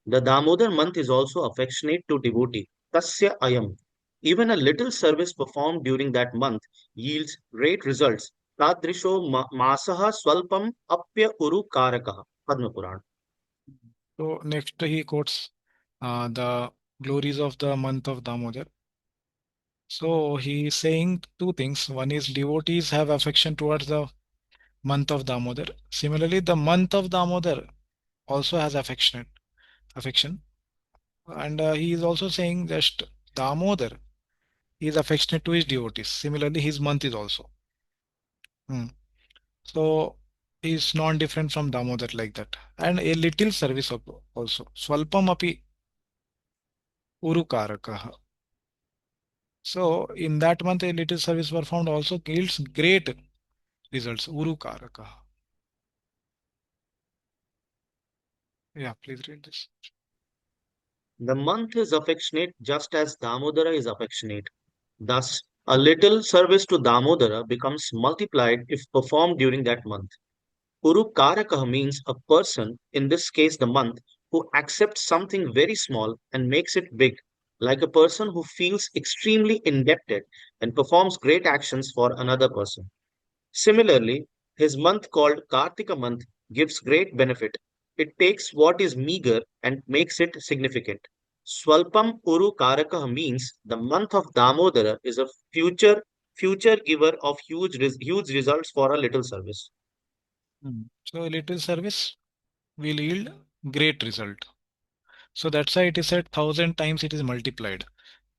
the Damodar month is also affectionate to devotee. Tasya ayam. Even a little service performed during that month yields great results. Tadrisho masaha swalpam apya uru karakah. Padma Puran. So next he quotes the glories of the month of Damodar. So he is saying two things. One is devotees have affection towards the month of Damodar. Similarly, the month of Damodar also has affection. And he is also saying that Damodar is affectionate to his devotees. Similarly, his month is also. Hmm. So is non-different from Damodar like that. And a little service also. Swalpam api urukarakah. So in that month, a little service performed also yields great results. Urukaraka. Yeah, please read this. The month is affectionate just as Damodara is affectionate. Thus, a little service to Damodara becomes multiplied if performed during that month. Urukaraka means a person, in this case the month, who accepts something very small and makes it big, like a person who feels extremely indebted and performs great actions for another person. Similarly, his month called Kartika month gives great benefit. It takes what is meager and makes it significant. Swalpam Uru Karaka means the month of Damodara is a future giver of huge results for a little service. So a little service will yield great result. So that's why it is said 1,000 times it is multiplied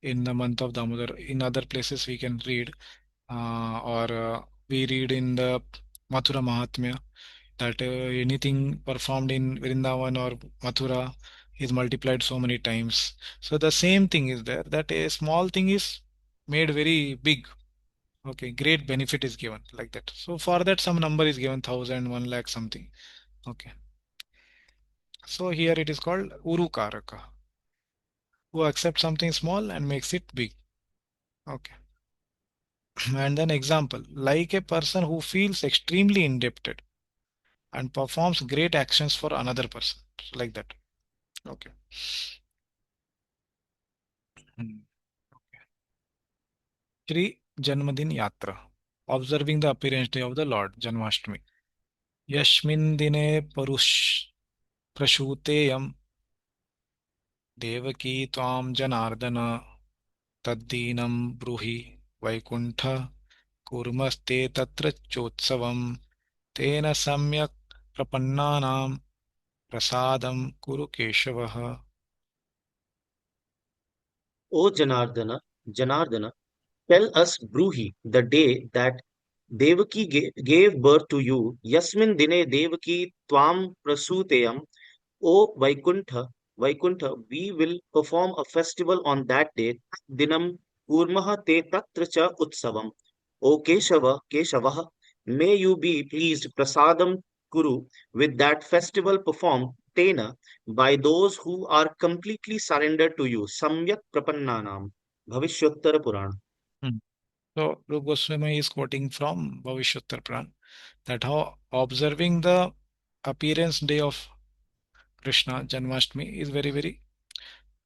in the month of Damodar. In other places we can read or we read in the Mathura Mahatmya that anything performed in Vrindavan or Mathura is multiplied so many times. So the same thing is there, that a small thing is made very big. Okay, great benefit is given like that. So for that some number is given, 1,000, 1 lakh something. Okay. So here it is called Urukaraka, who accepts something small and makes it big. Okay. And then example, like a person who feels extremely indebted and performs great actions for another person. So like that. Okay. Hmm. Shri Janmadin Yatra. Observing the appearance day of the Lord, Janmashtami. Yashmin dine parush prashuteyam devaki tvam janardana taddinam bruhi vaikuntha kurmaste tatra chotsavam tena samyak prapannanam prasadam kuru keshavaha. O Janardana, tell us, Bruhi, the day that Devaki gave birth to you, Yasmin Dine Devaki Tvam Prasuteyam, O Vaikuntha, we will perform a festival on that day, Dinam Kurmaha Te Tatra Cha Utsavam. O Keshava, may you be pleased, Prasadam Kuru, with that festival performed, Tena, by those who are completely surrendered to you, Samyak Prapannanam, Bhavishyuttara Purana. Hmm. So Rupa Goswami is quoting from Bhavishyottara Puran that how observing the appearance day of Krishna Janmashtami is very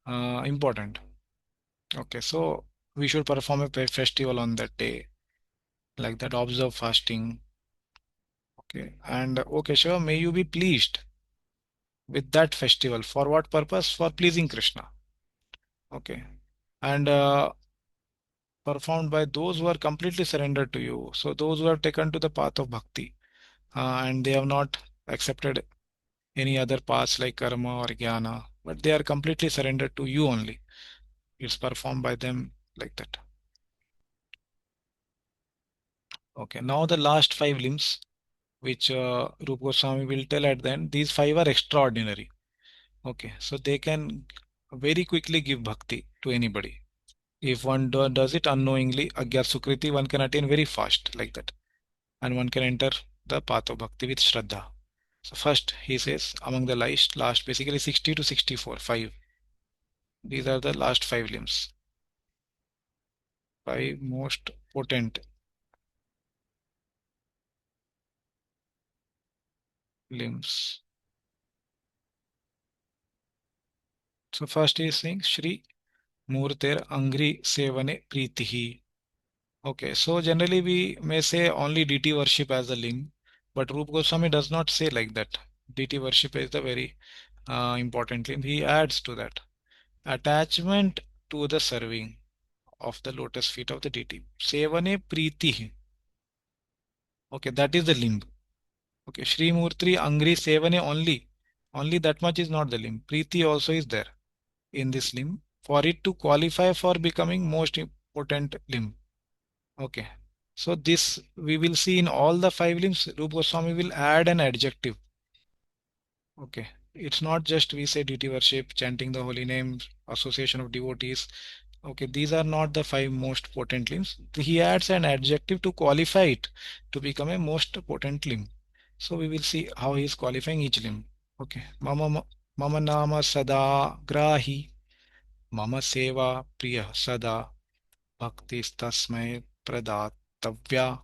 important. Okay, so we should perform a festival on that day, like that, observe fasting. Okay, and okay, Shiva, may you be pleased with that festival. For what purpose? For pleasing Krishna. Okay, and performed by those who are completely surrendered to you. So those who have taken to the path of bhakti and they have not accepted any other paths like karma or jnana, but they are completely surrendered to you only. It's performed by them like that. Okay, now the last 5 limbs, which Rupa Goswami will tell at the end, these 5 are extraordinary. Okay, so they can very quickly give bhakti to anybody. If one does it unknowingly, Agyat Sukriti, one can attain very fast like that. And one can enter the path of bhakti with Shraddha. So first he says among the last basically 60 to 64, 5. These are the last 5 limbs. 5 most potent limbs. So first he is saying Shri Murter Angri Sevane Pritihi. Okay, so generally we may say only deity worship as a limb, but Rupa Goswami does not say like that. Deity worship is the very important limb. He adds to that attachment to the serving of the lotus feet of the deity. Sevane Priti. Okay, that is the limb. Okay, Shri Murti Angri Sevane only. Only that much is not the limb. Priti also is there in this limb for it to qualify for becoming most important limb. Okay. So this we will see in all the 5 limbs, Rupa Goswami will add an adjective. Okay. It's not just we say deity worship, chanting the holy name, association of devotees. Okay, these are not the 5 most potent limbs. He adds an adjective to qualify it to become a most potent limb. So we will see how he is qualifying each limb. Okay. Mama nama sada grahi, mama seva priya sada, bhakti tasmai pradatavya,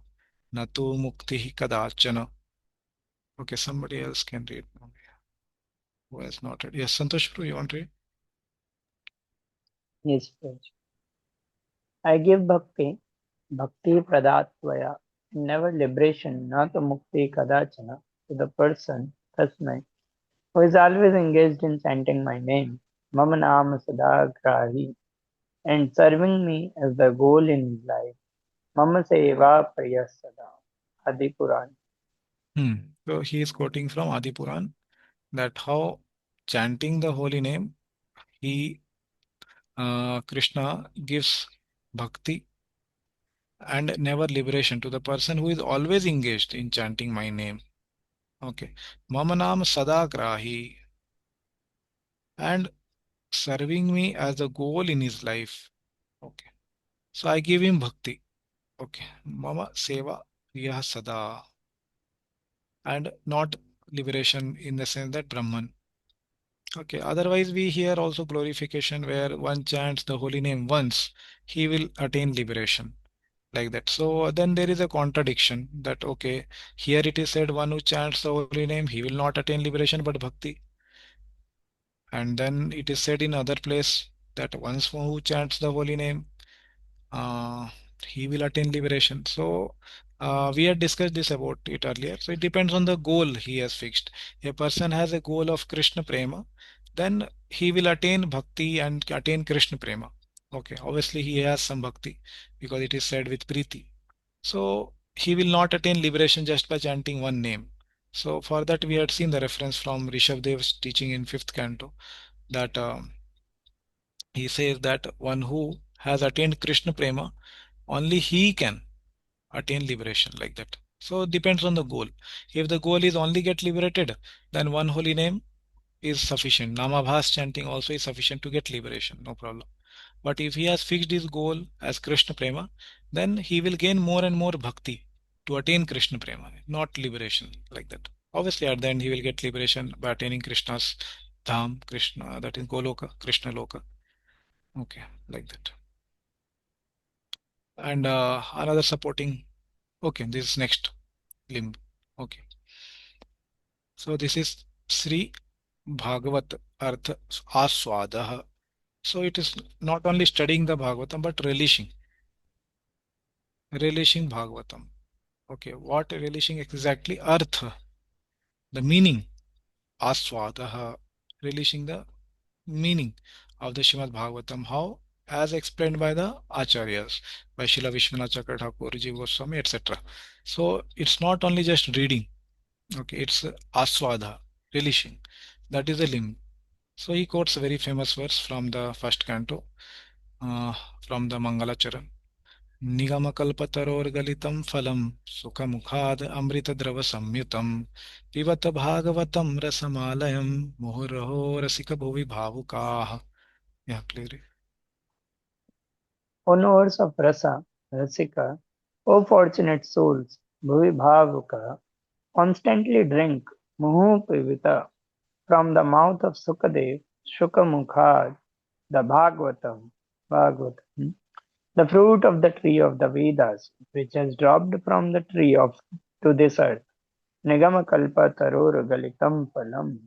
natu mukti kadachana. Okay, somebody else can read. Who has not read? Yes, Santosh Prabhu, you want to read? Yes, Prabhuji. I give bhakti, bhakti pradatvaya, never liberation, not a mukti kadachana, to the person, tasmai, who is always engaged in chanting my name, mama nama sada grahi, and serving me as the goal in his life, mama seva priya sada, Adi Puran. So he is quoting from Adi Puran that how chanting the holy name, he Krishna gives bhakti and never liberation to the person who is always engaged in chanting my name. Okay. Mama Nam Sada Grahi, and serving me as a goal in his life. Okay. So I give him bhakti. Okay. Mama Seva Priya Sada, and not liberation in the sense that Brahman. Okay, otherwise we hear also glorification where one chants the holy name once, he will attain liberation, like that. So then there is a contradiction that, okay, here it is said one who chants the holy name, he will not attain liberation but bhakti. And then it is said in other place that once who chants the holy name, uh, he will attain liberation. So we had discussed this about it earlier. So it depends on the goal he has fixed. A person has a goal of Krishna prema, then he will attain bhakti and attain Krishna prema. Okay, obviously he has some bhakti because it is said with priti. So he will not attain liberation just by chanting one name. So for that we had seen the reference from Rishabdev's teaching in 5th canto that he says that one who has attained Krishna prema, only he can attain liberation, like that. So it depends on the goal. If the goal is only get liberated, then one holy name is sufficient. Namabhas chanting also is sufficient to get liberation, no problem. But if he has fixed his goal as Krishna prema, then he will gain more and more bhakti to attain Krishna prema, not liberation, like that. Obviously at the end he will get liberation by attaining Krishna's dham, Krishna, that is Goloka, Krishna Loka. Okay, like that. And another supporting. Okay, this is next limb. Okay, so this is Sri Bhagavat Artha Aswadaha. So it is not only studying the Bhagavatam but relishing Bhagavatam. Okay, what relishing exactly? Artha, the meaning. Aswadaha, relishing the meaning of the Srimad Bhagavatam. How? As explained by the Acharyas, by Srila Vishwanath Chakravarti Thakur, Jiva Goswami, etc. So it's not only just reading. Okay, it's aswada, relishing. That is the limb. So he quotes a very famous verse from the 1st canto, uh, from the Mangalacharan. निगमकल्पतरोर्गलितं फलं सुखमुखाद् अमृतद्रवसंयुतं पिबत भागवतं रसमालयं मुहुरहो रसिकभुवि भावुकाः. Yeah, clearly. O knowers of rasa, rasika, O fortunate souls, bhuvi bhavuka, constantly drink Muhu from the mouth of Sukadev, Shukamukhad, the Bhagavatam, the fruit of the tree of the Vedas, which has dropped from the tree of to this earth, Nigamakalpa Tarur Galitam Phalam,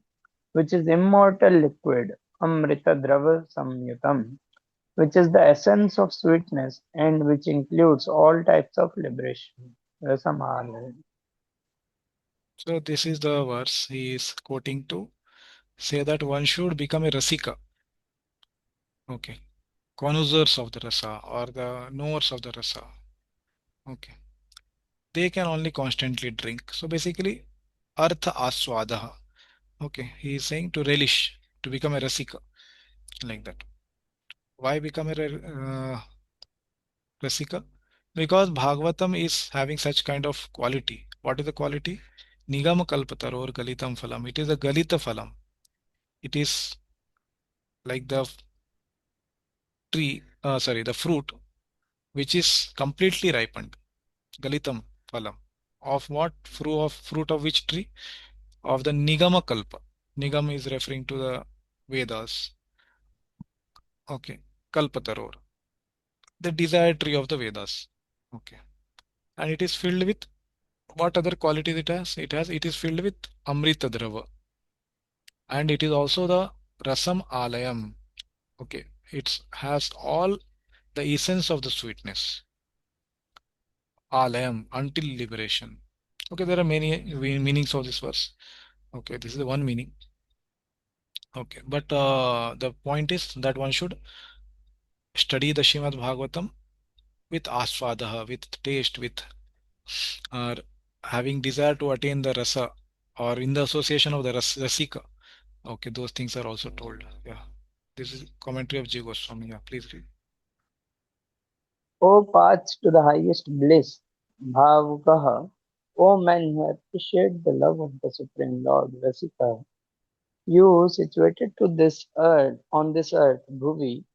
which is immortal liquid, Amrita Drava Samyutam, which is the essence of sweetness and which includes all types of liberation. Rasamala. So this is the verse he is quoting to say that one should become a rasika. Okay. Connoisseurs of the rasa or the knowers of the rasa. Okay. They can only constantly drink. So basically, artha aswadaha. Okay. He is saying to relish, to become a rasika. Like that. Why become a rasika? Because Bhagavatam is having such kind of quality. What is the quality? Nigama kalpatar or galitam phalam. It is a galita phalam. It is like the tree, the fruit, which is completely ripened. Galitam phalam. Of what? Fruit of which tree? Of the Nigama Kalpa. Nigam is referring to the Vedas. Okay. Kalpataror. The desired tree of the Vedas. Okay. And it is filled with what other qualities it has? It is filled with Amrita Drava. And it is also the Rasam Alayam. Okay. It has all the essence of the sweetness. Alayam, until liberation. Okay, there are many meanings of this verse. Okay, this is the one meaning. Okay, but the point is that one should study the Shrimad Bhagavatam with aswadaha, with taste, with uh, having desire to attain the rasa or in the association of the rasika. Okay, those things are also told. Yeah, this is commentary of J. Goswami. Yeah, please read. O paths to the highest bliss, Bhavukaha, O men who appreciate the love of the Supreme Lord, Rasika, you situated to this earth, on this earth, Bhuvi,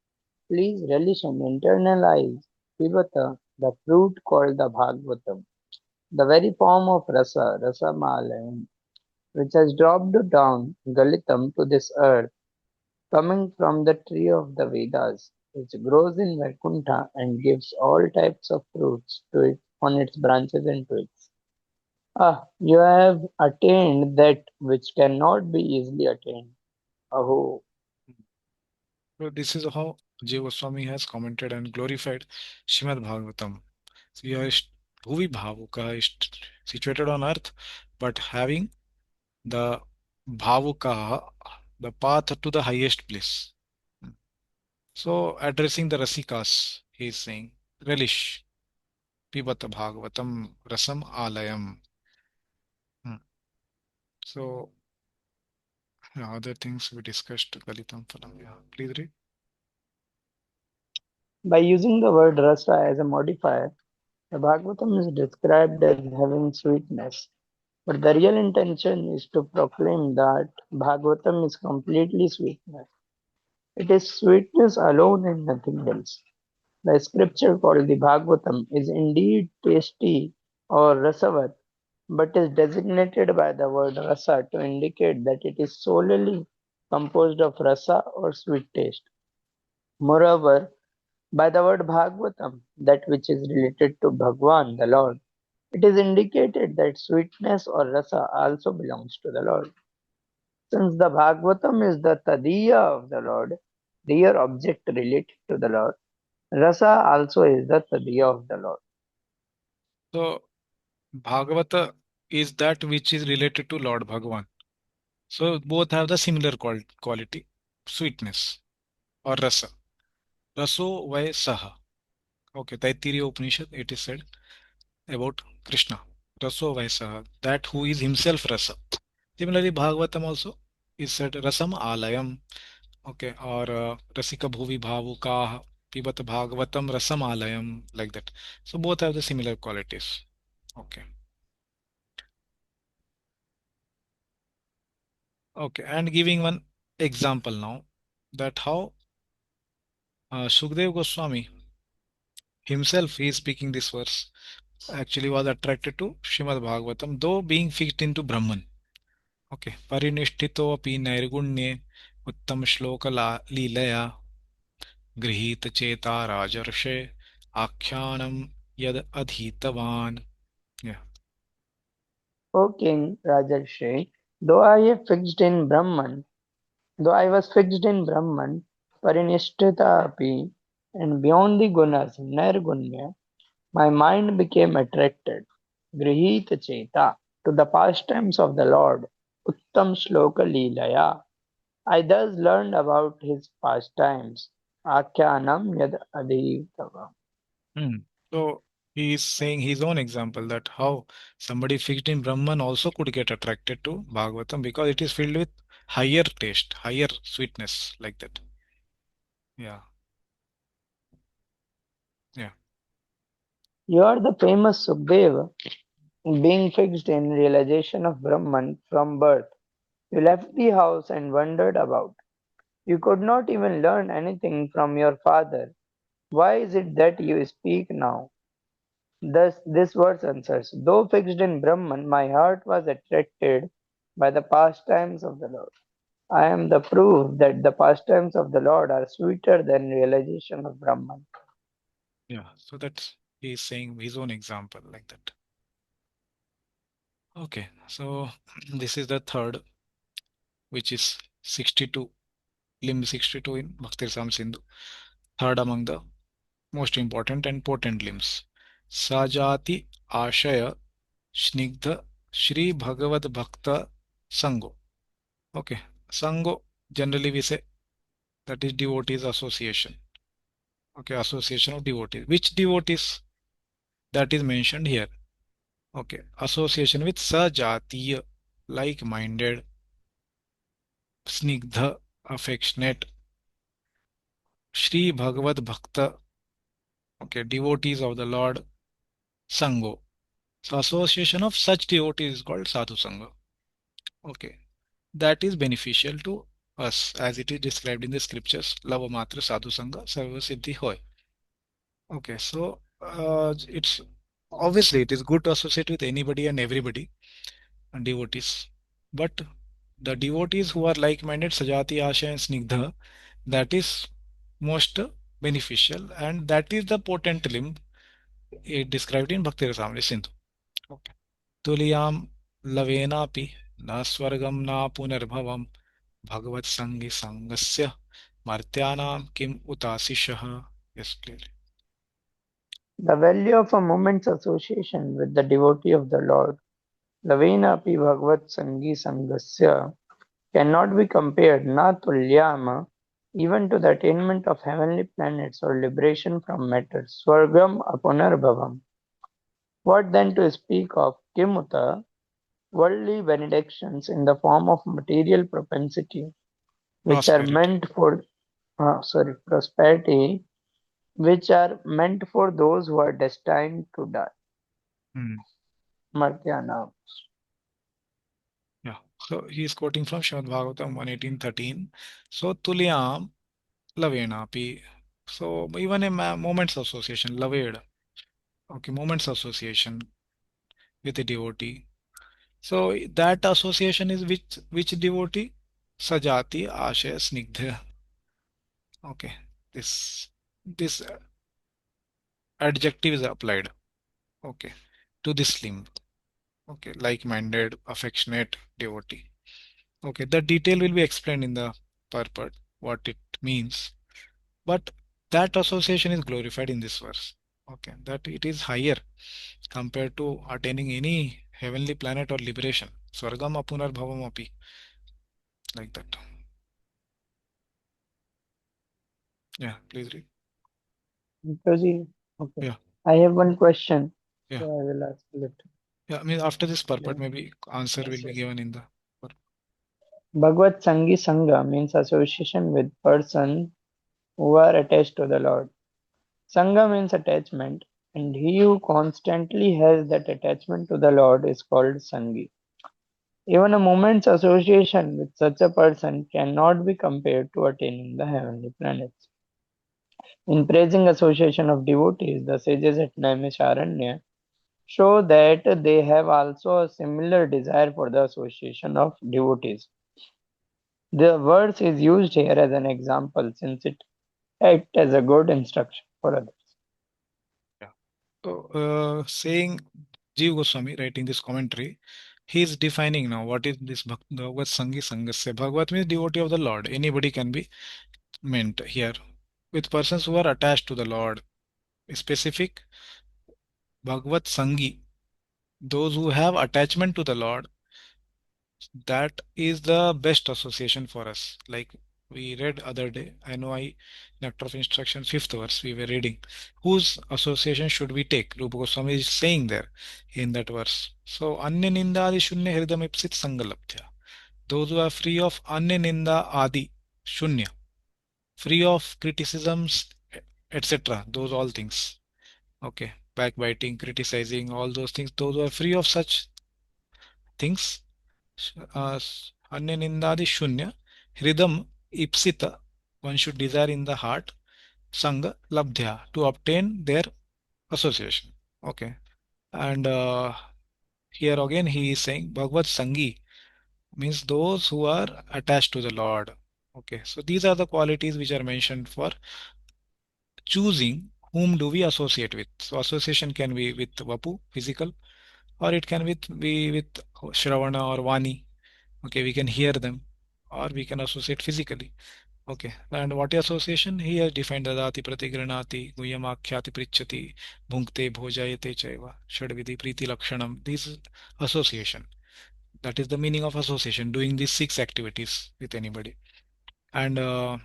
please relish and internalize Pivata, the fruit called the Bhagavatam, the very form of Rasa, Rasamalayam, which has dropped down Galitam to this earth, coming from the tree of the Vedas, which grows in Vaikuntha and gives all types of fruits to it on its branches and twigs. Ah, you have attained that which cannot be easily attained. Aho. So this is how J. Goswami has commented and glorified Shrimad Bhagavatam. So you are Bhuvi Bhavuka is situated on earth, but having the Bhavuka, the path to the highest bliss. So addressing the Rasikas, he is saying, relish, Pibata Bhagavatam, Rasam Alayam. So yeah, other things we discussed, Galitam Phalam. Yeah, please read. By using the word rasa as a modifier, the Bhagavatam is described as having sweetness. But the real intention is to proclaim that Bhagavatam is completely sweetness. It is sweetness alone and nothing else. The scripture called the Bhagavatam is indeed tasty or rasavat, but is designated by the word rasa to indicate that it is solely composed of rasa or sweet taste. Moreover, by the word Bhagavatam, that which is related to Bhagwan, the Lord, it is indicated that sweetness or rasa also belongs to the Lord. Since the Bhagavatam is the Tadiya of the Lord, dear object related to the Lord, rasa also is the Tadiya of the Lord. So Bhagavata is that which is related to Lord Bhagavan. So both have the similar quality, sweetness or rasa. Raso vai saha. Okay, Taittiriya Upanishad, it is said about Krishna. Raso vai saha, that who is himself rasa. Similarly, Bhagavatam also is said rasam alayam. Okay, or rasika bhuvi bhavuka pibat Bhagavatam rasam alayam, like that. So both have the similar qualities. Okay. Okay, and giving one example now that how Sukdev Goswami himself, he is speaking this verse, actually was attracted to Shrimad Bhagavatam, though being fixed into Brahman. Okay. Parinishthitopi nairgunye uttam shloka leelaya गृहीत चेता राजर्षे आख्यानम यद adhitavan. Yeah. O King Rajarshi, though I have fixed in Brahman, though I was fixed in Brahman, Parinishthita api, and beyond the gunas, Nirgunya, my mind became attracted, Grihita Cheta, to the pastimes of the Lord, Uttam Shloka Leelaya. I thus learned about his pastimes, Akhyanam Yad Adhitava. Hmm. So he is saying his own example that how somebody fixed in Brahman also could get attracted to Bhagavatam because it is filled with higher taste, higher sweetness, like that. Yeah. Yeah. You are the famous Sukhdeva, being fixed in realization of Brahman from birth. You left the house and wandered about. You could not even learn anything from your father. Why is it that you speak now? Thus, this verse answers, though fixed in Brahman, my heart was attracted by the pastimes of the Lord. I am the proof that the pastimes of the Lord are sweeter than realization of Brahman. Yeah. So that's he is saying his own example like that. Okay. So this is the third, which is 62, limb 62 in Bhakti Sam Sindhu. Third among the most important and potent limbs. Sajati Ashaya Snigdha Shri Bhagavad Bhakta Sango. Okay. Sango, generally we say that is devotees association. Okay, association of devotees. Which devotees? That is mentioned here. Okay, association with Sajatiya, like-minded, Snigdha, affectionate, Shri Bhagavad Bhakta, okay, devotees of the Lord, Sango. So association of such devotees is called Sadhu Sangha. Okay, that is beneficial to us as it is described in the scriptures. Lava Matra Sadhu Sangha Sarva Siddhi Hoy. Okay, so it's obviously it is good to associate with anybody and everybody and devotees, but the devotees who are like-minded, Sajati, Asha, and Snigdha, that is most beneficial, and that is the potent limb described in Bhakti Rasamrita Sindhu. Okay. Tuliyam lavenapi na swargam na punarbhavam bhagavat sangi sangasya martyanam kim utasishah. Yes, clearly. The value of a moment's association with the devotee of the Lord, Lavenapi Bhagavat Sangi Sangasya, cannot be compared na tulyama even to the attainment of heavenly planets or liberation from matter, Swargam Apunarbhavam. What then to speak of Kimuta, worldly benedictions in the form of material propensity, which are Prosperity. meant for prosperity, which are meant for those who are destined to die. Hmm. Martyana. Yeah. So he is quoting from Srimad Bhagavatam 118:13. So Tulyam Lavenapi. So even a moments association, Laved. Okay, moments association with a devotee. So that association is which devotee? Sajati Ashaya Snigdha. Okay. This adjective is applied. Okay. To this limb. Okay. Like-minded, affectionate devotee. Okay. The detail will be explained in the purport, what it means. But that association is glorified in this verse. Okay. That it is higher compared to attaining any heavenly planet or liberation. Swargam apunar bhavam api. Like that. Yeah, please read. Proceed. Okay. Yeah, I have one question, yeah. so I will ask it. Yeah, I mean after this purport, Yeah. maybe answer will be Yes. given in the Bhagavad Sangi Sangha means association with persons who are attached to the Lord. Sangha means attachment, and he who constantly has that attachment to the Lord is called Sangi. Even a moment's association with such a person cannot be compared to attaining the heavenly planets. In praising association of devotees, the sages at Naimisharanya show that they have also a similar desire for the association of devotees. The verse is used here as an example since it acts as a good instruction for others. Yeah. So, saying Jiva Goswami writing this commentary, he is defining now what is this Bhagavad Sangi Sangasya. Bhagavad means devotee of the Lord. Anybody can be meant here with persons who are attached to the Lord. Specific Bhagavad Sangi, those who have attachment to the Lord, that is the best association for us. Like we read other day, I know I Nectar of Instruction, fifth verse, we were reading. Whose association should we take? Rupa Goswami is saying there in that verse. So, Anya Ninda Adi Shunya Hridam Ipsit Sangalabdhya. Those who are free of Anya Ninda Adi Shunya, free of criticisms, etc. Those all things. Okay. Backbiting, criticizing, all those things. Those who are free of such things. Anya Nindadi Shunya, Hridam Ipsita, one should desire in the heart, Sangha Labdhya, to obtain their association. Okay. And here again he is saying Bhagavad Sangi means those who are attached to the Lord. Okay. So these are the qualities which are mentioned for choosing whom do we associate with. So association can be with Vapu, physical, or it can be with Shravana or Vani. Okay, we can hear them, or we can associate physically. Okay, and what is association? He has defined dadati pratigranati guyyamakhyati prichati bhunkte bhojayate chaiva shadvidi priti lakshanam. This is association. That is the meaning of association, doing these six activities with anybody. And okay,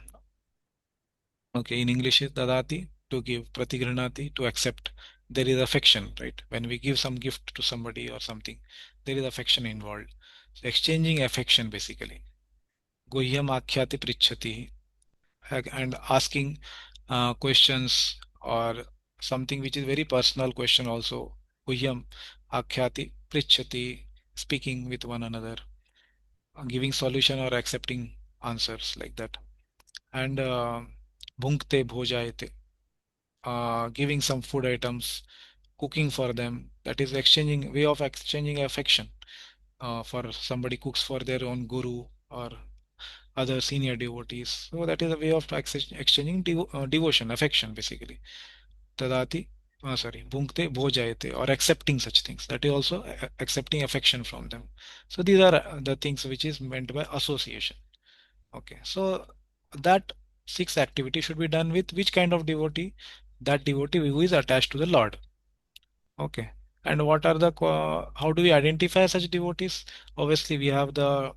in English is dadati, to give, pratigranati, to accept. There is affection, right? When we give some gift to somebody or something, there is affection involved. So exchanging affection basically. Guhyam akhyati prichati, and asking questions or something which is very personal question also. Guhyam akhyati prichati, speaking with one another, giving solution or accepting answers like that. And bhunkte bhojayate, giving some food items, cooking for them. That is exchanging, way of exchanging affection. For somebody cooks for their own guru or other senior devotees. So that is a way of exchanging devotion, affection basically. Tadati, bhunkte bhojayate, or accepting such things. That is also accepting affection from them. So these are the things which is meant by association. Okay, so that six activity should be done with which kind of devotee? That devotee who is attached to the Lord. Okay. And what are the how do we identify such devotees? Obviously, we have the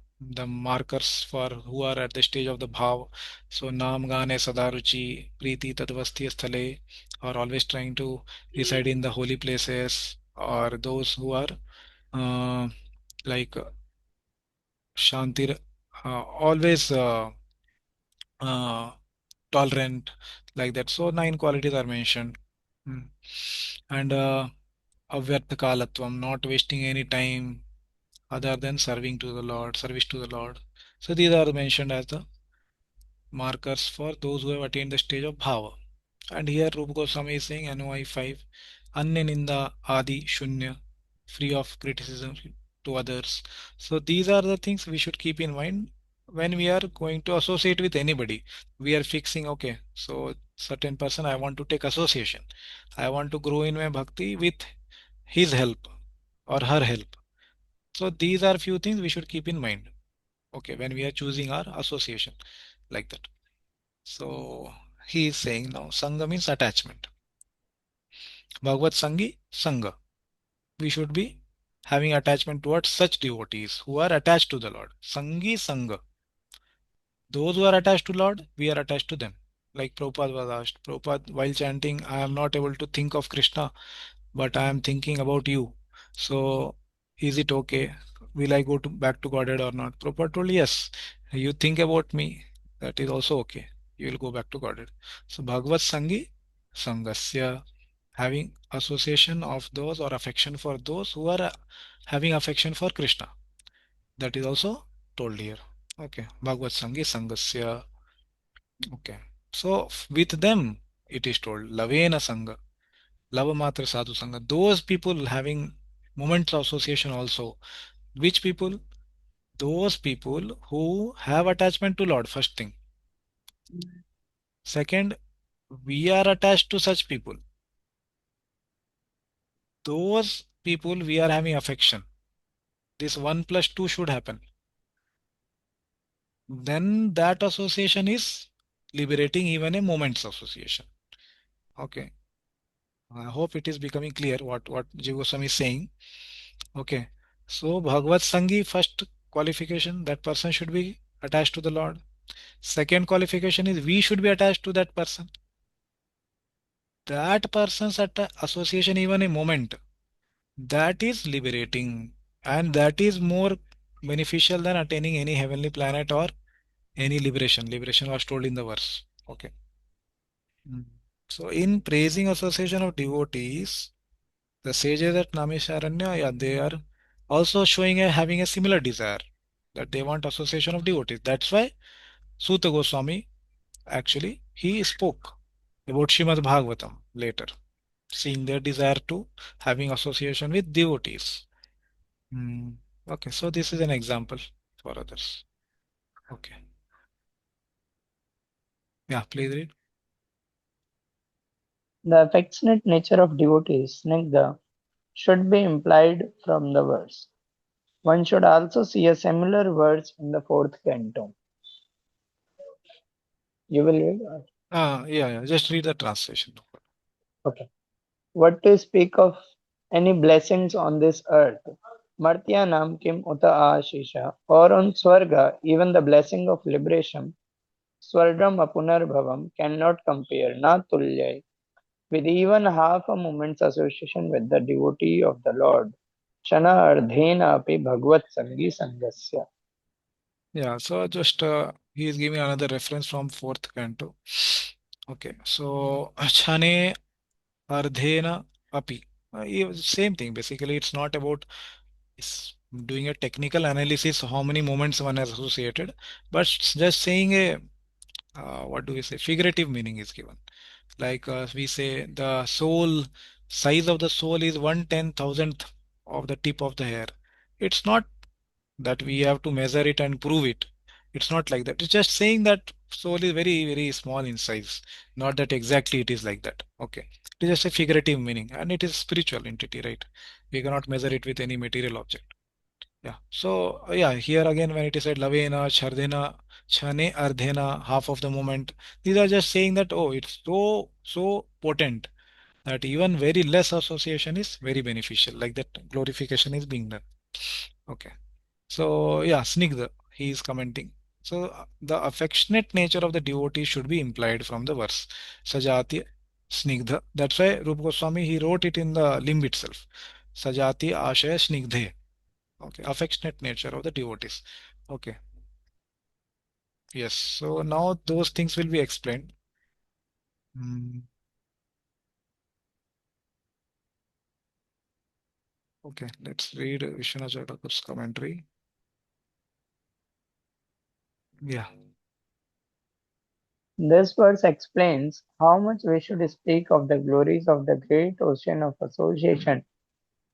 markers for who are at the stage of the bhav. So Nam Gane Sadaruchi Priti Tadvasti Sthale, are always trying to reside in the holy places, or those who are uh, like Shantir, always uh, tolerant, like that. So nine qualities are mentioned. Hmm. And avyarthakalatvam, not wasting any time other than serving to the Lord, service to the Lord. So these are mentioned as the markers for those who have attained the stage of bhava. And here Rupa Goswami is saying NOI 5, Anya Ninda Adi Shunya, free of criticism to others. So these are the things we should keep in mind when we are going to associate with anybody. We are fixing, okay, so certain person I want to take association. I want to grow in my bhakti with his help or her help. So these are few things we should keep in mind. Okay, when we are choosing our association like that. So he is saying now Sangha means attachment. Bhagavad Sangi, Sangha. We should be having attachment towards such devotees who are attached to the Lord. Sangi, Sangha. Those who are attached to Lord, we are attached to them. Like Prabhupada was asked, Prabhupada, while chanting, I am not able to think of Krishna, but I am thinking about you. So is it okay? Will I go back to Godhead or not? Prabhupada told, yes, you think about me, that is also okay. You will go back to Godhead. So Bhagavad Sangi, Sangasya, having association of those or affection for those who are having affection for Krishna. That is also told here. Okay. Bhagavad Sangi, Sangasya. Okay. So with them, it is told, Lavena Sangha. Lava Matra Sadhu Sangha. Those people having moments of association also. Which people? Those people who have attachment to Lord, first thing. Second, we are attached to such people. Those people we are having affection. This 1 plus 2 should happen. Then that association is liberating even a moment's association. Okay. I hope it is becoming clear what Jiva Goswami is saying. Okay. So Bhagavad Sangi, first qualification, that person should be attached to the Lord. Second qualification is we should be attached to that person. That person's association, even a moment, that is liberating, and that is more beneficial than attaining any heavenly planet or any liberation. Liberation was told in the verse. Okay. So in praising association of devotees, the sages at Namisharanya, yeah, they are also showing having a similar desire that they want association of devotees. That's why Suta Goswami actually he spoke about Srimad Bhagavatam later, seeing their desire to having association with devotees. Okay, so this is an example for others. Okay. Yeah, please read. The affectionate nature of devotees, Snigdha, should be implied from the verse. One should also see a similar verse in the fourth canto. You will read? Yeah, just read the translation. Okay. What to speak of any blessings on this earth? Martyanam kim uta ashisha, or on Swarga, even the blessing of liberation, Swargam apunarbhavam, cannot compare, na tulyai, with even half a moment's association with the devotee of the Lord. Shana ardhena api bhagvat sangi sangasya. Yeah, so just he is giving another reference from fourth canto. Okay, so Chane Ardhena Api. Same thing. Basically, it's not about doing a technical analysis how many moments one has associated, but just saying a what do we say? Figurative meaning is given. Like we say the soul size of the soul is 1/10,000th of the tip of the hair. It's not that we have to measure it and prove it. It's not like that. It's just saying that soul is very, very small in size. Not that exactly it is like that. Okay. It is just a figurative meaning and it is spiritual entity, right? We cannot measure it with any material object. Yeah. So yeah, here again when it is said lavena, chardena, chane, ardhena, half of the moment, these are just saying that oh, it's so potent that even very less association is very beneficial. Like that glorification is being done. Okay. So yeah, Snigdha, he is commenting. So the affectionate nature of the devotee should be implied from the verse. Sajati Snigdha. That's why Rupa Goswami he wrote it in the limb itself. Sajati Ashaya Snigdhe. Okay, affectionate nature of the devotees. Okay. Yes. So now those things will be explained. Hmm. Okay, let's read Vishwanath Chakravarti's commentary. Yeah. This verse explains how much we should speak of the glories of the great ocean of association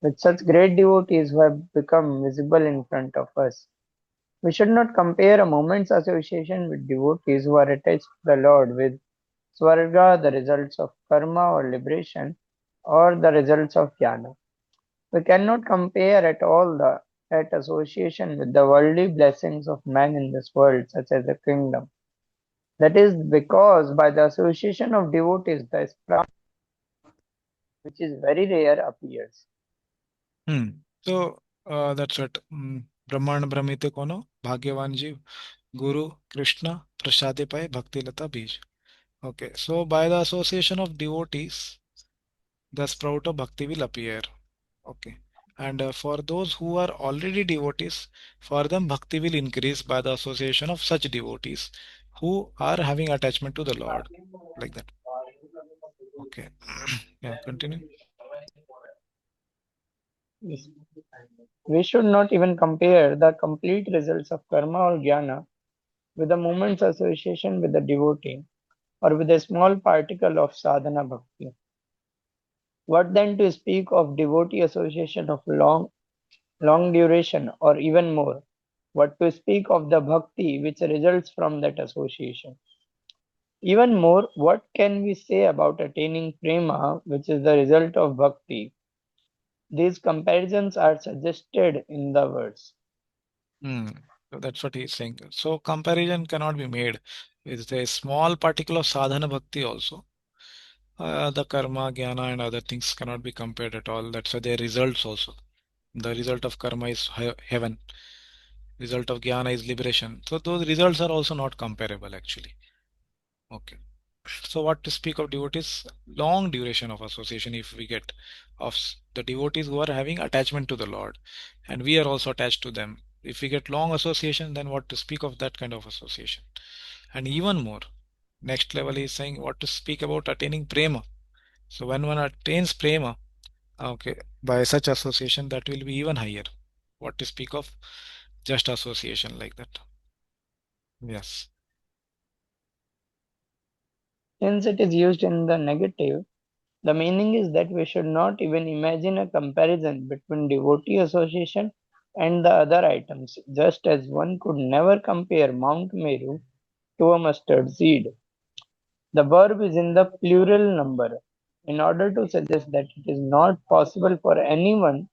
with such great devotees who have become visible in front of us. We should not compare a moment's association with devotees who are attached to the Lord with Swarga, the results of karma or liberation, or the results of jnana. We cannot compare at all that association with the worldly blessings of man in this world, such as the kingdom. That is because by the association of devotees, the spark, which is very rare, appears. So that's it. Brahman Brahmite Kono, Bhagyavan Jeev, Guru Krishna, Prasade Pai, Bhakti Lata Bij. Okay, so by the association of devotees, the sprout of bhakti will appear. Okay, and for those who are already devotees, for them bhakti will increase by the association of such devotees who are having attachment to the Lord, like that. Okay, yeah, continue. We should not even compare the complete results of karma or jnana with a moment's association with the devotee or with a small particle of sadhana bhakti. What then to speak of devotee association of long duration or even more? What to speak of the bhakti which results from that association? Even more, what can we say about attaining prema, which is the result of bhakti? These comparisons are suggested in the verse. So that's what he's saying. So comparison cannot be made. It's a small particle of sadhana bhakti also. The karma, jnana, and other things cannot be compared at all. That's why their results also. The result of karma is heaven. Result of jnana is liberation. So those results are also not comparable actually. Okay. So what to speak of devotees? Long duration of association if we get of the devotees who are having attachment to the Lord, and we are also attached to them. If we get long association, then what to speak of that kind of association? And even more, next level is saying what to speak about attaining prema. So when one attains prema, okay, by such association, that will be even higher. What to speak of just association like that? Yes. Since it is used in the negative, the meaning is that we should not even imagine a comparison between devotee association and the other items, just as one could never compare Mount Meru to a mustard seed. The verb is in the plural number, in order to suggest that it is not possible for anyone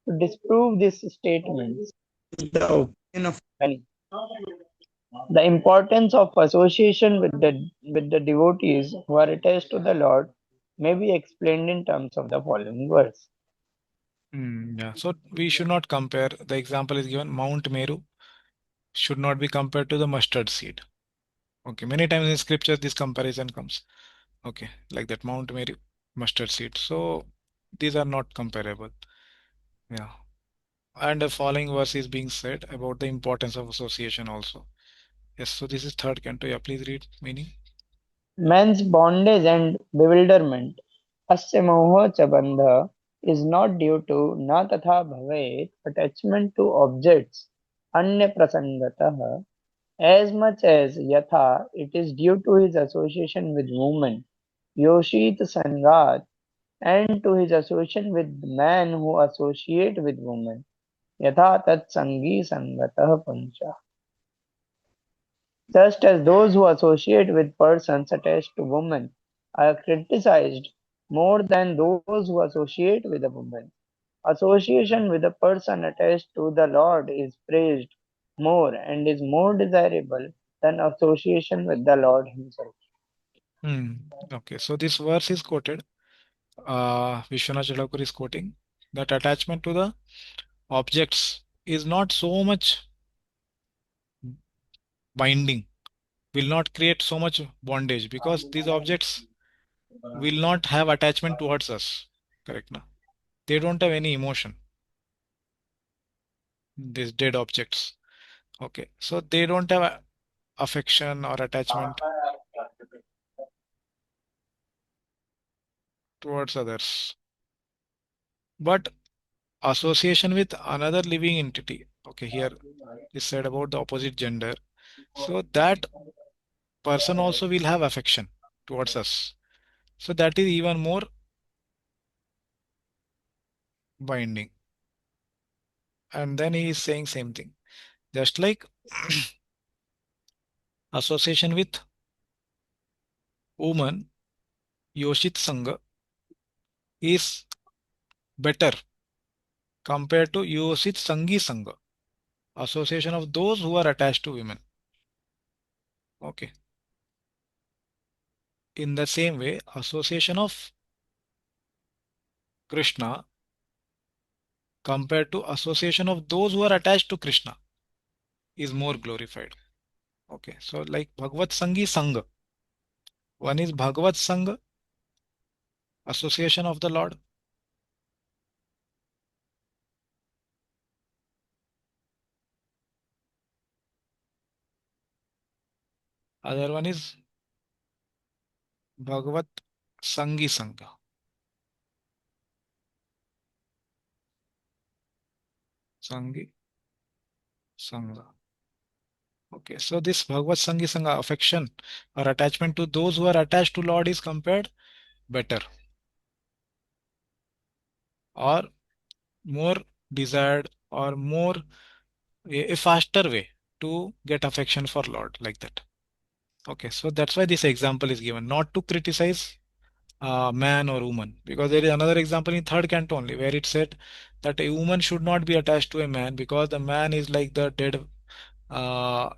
to disprove this statement. The opinion of many. The importance of association with the devotees who are attached to the Lord may be explained in terms of the following verse. Yeah. So we should not compare. The example is given Mount Meru should not be compared to the mustard seed. Okay. Many times in scripture this comparison comes. Okay. Like that Mount Meru mustard seed. So these are not comparable. Yeah. And the following verse is being said about the importance of association also. Yes. So this is third canto. Yeah. Please read meaning. Man's bondage and bewilderment, asya moha cha bandha, is not due to na tatha bhavet, attachment to objects, anya prasangatah, as much as yatha it is due to his association with woman, yoshit sangat, and to his association with man who associate with woman, yatha tat sangi sangatah pancha. Just as those who associate with persons attached to women are criticized more than those who associate with a woman, association with a person attached to the Lord is praised more and is more desirable than association with the Lord Himself. Okay. So this verse is quoted. Vishwanath Chadakur is quoting that attachment to the objects is not so much binding, will not create so much bondage because these objects will not have attachment towards us. Correct, na? They don't have any emotion, these dead objects. Okay, so they don't have affection or attachment towards others. But association with another living entity, okay, here is said about the opposite gender. So that person also will have affection towards us. So that is even more binding. And then he is saying same thing. Just like association with woman, Yoshit Sangha is better compared to Yoshit Sangi Sangha, association of those who are attached to women. Okay. In the same way, association of Krishna compared to association of those who are attached to Krishna is more glorified. Okay. So like Bhagavad Sangi Sangha. One is Bhagavad Sangha, association of the Lord. Other one is Bhagavad Sangi Sangha. Sangi Sangha. Okay, so this Bhagavad Sangi Sangha affection or attachment to those who are attached to Lord is compared better. or more desired or more a faster way to get affection for Lord, like that. Okay, so that's why this example is given, not to criticize man or woman, because there is another example in third canto only where it said that a woman should not be attached to a man because the man is like the dead,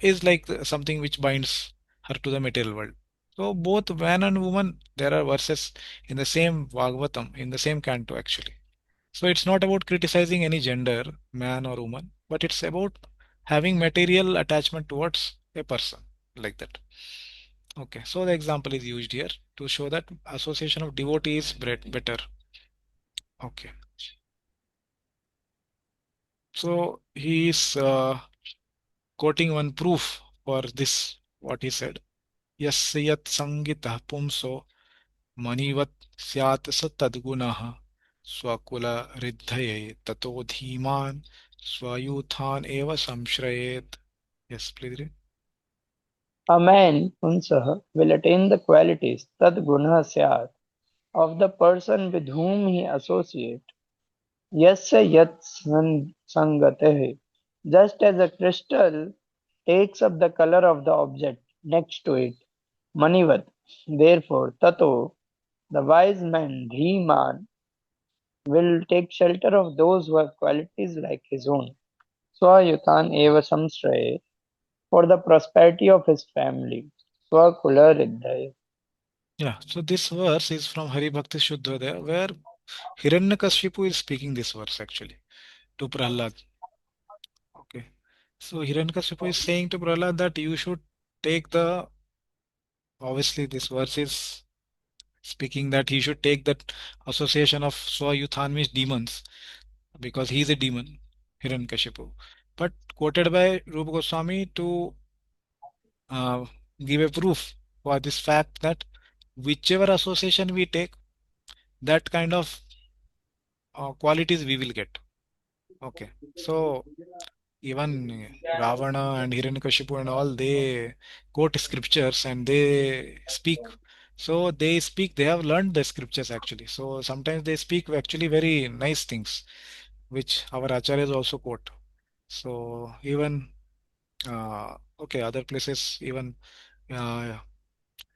is like something which binds her to the material world. So both man and woman, there are verses in the same Bhagavatam, in the same canto actually. So it's not about criticizing any gender, man or woman, but it's about having material attachment towards a person, like that. Okay, so the example is used here to show that association of devotees better. Okay, so he is quoting one proof for this, what he said. Yasya yat sangitah pumso manivat syat sa tadgunah swakula riddhaye tato dhiman swayuthan eva samshrayet. Yes, please read. A man, Punsah, will attain the qualities tad guna syat of the person with whom he associates. Yasya yat sangateh, just as a crystal takes up the color of the object next to it. Manivat, therefore, tato, the wise man, Dhiman, will take shelter of those who have qualities like his own. Swayutan eva samsraye, for the prosperity of his family. Swakula riddhaya. Yeah, so this verse is from Hari Bhakti Shuddhodaya, where Hiranyakashipu is speaking this verse actually to Prahlad. Okay, so Hiranyakashipu is saying to Prahlad that you should take the, obviously this verse is speaking that he should take that association of Swayuthan means demons, because he is a demon, Hiranyakashipu. But quoted by Rupa Goswami to uh, give a proof for this fact that whichever association we take, that kind of qualities we will get. Okay, so even Ravana and Hiranyakashipu and all, they quote scriptures and they speak. So they speak, they have learned the scriptures actually. So sometimes they speak actually very nice things, which our acharyas also quote. So even, okay, other places, even uh,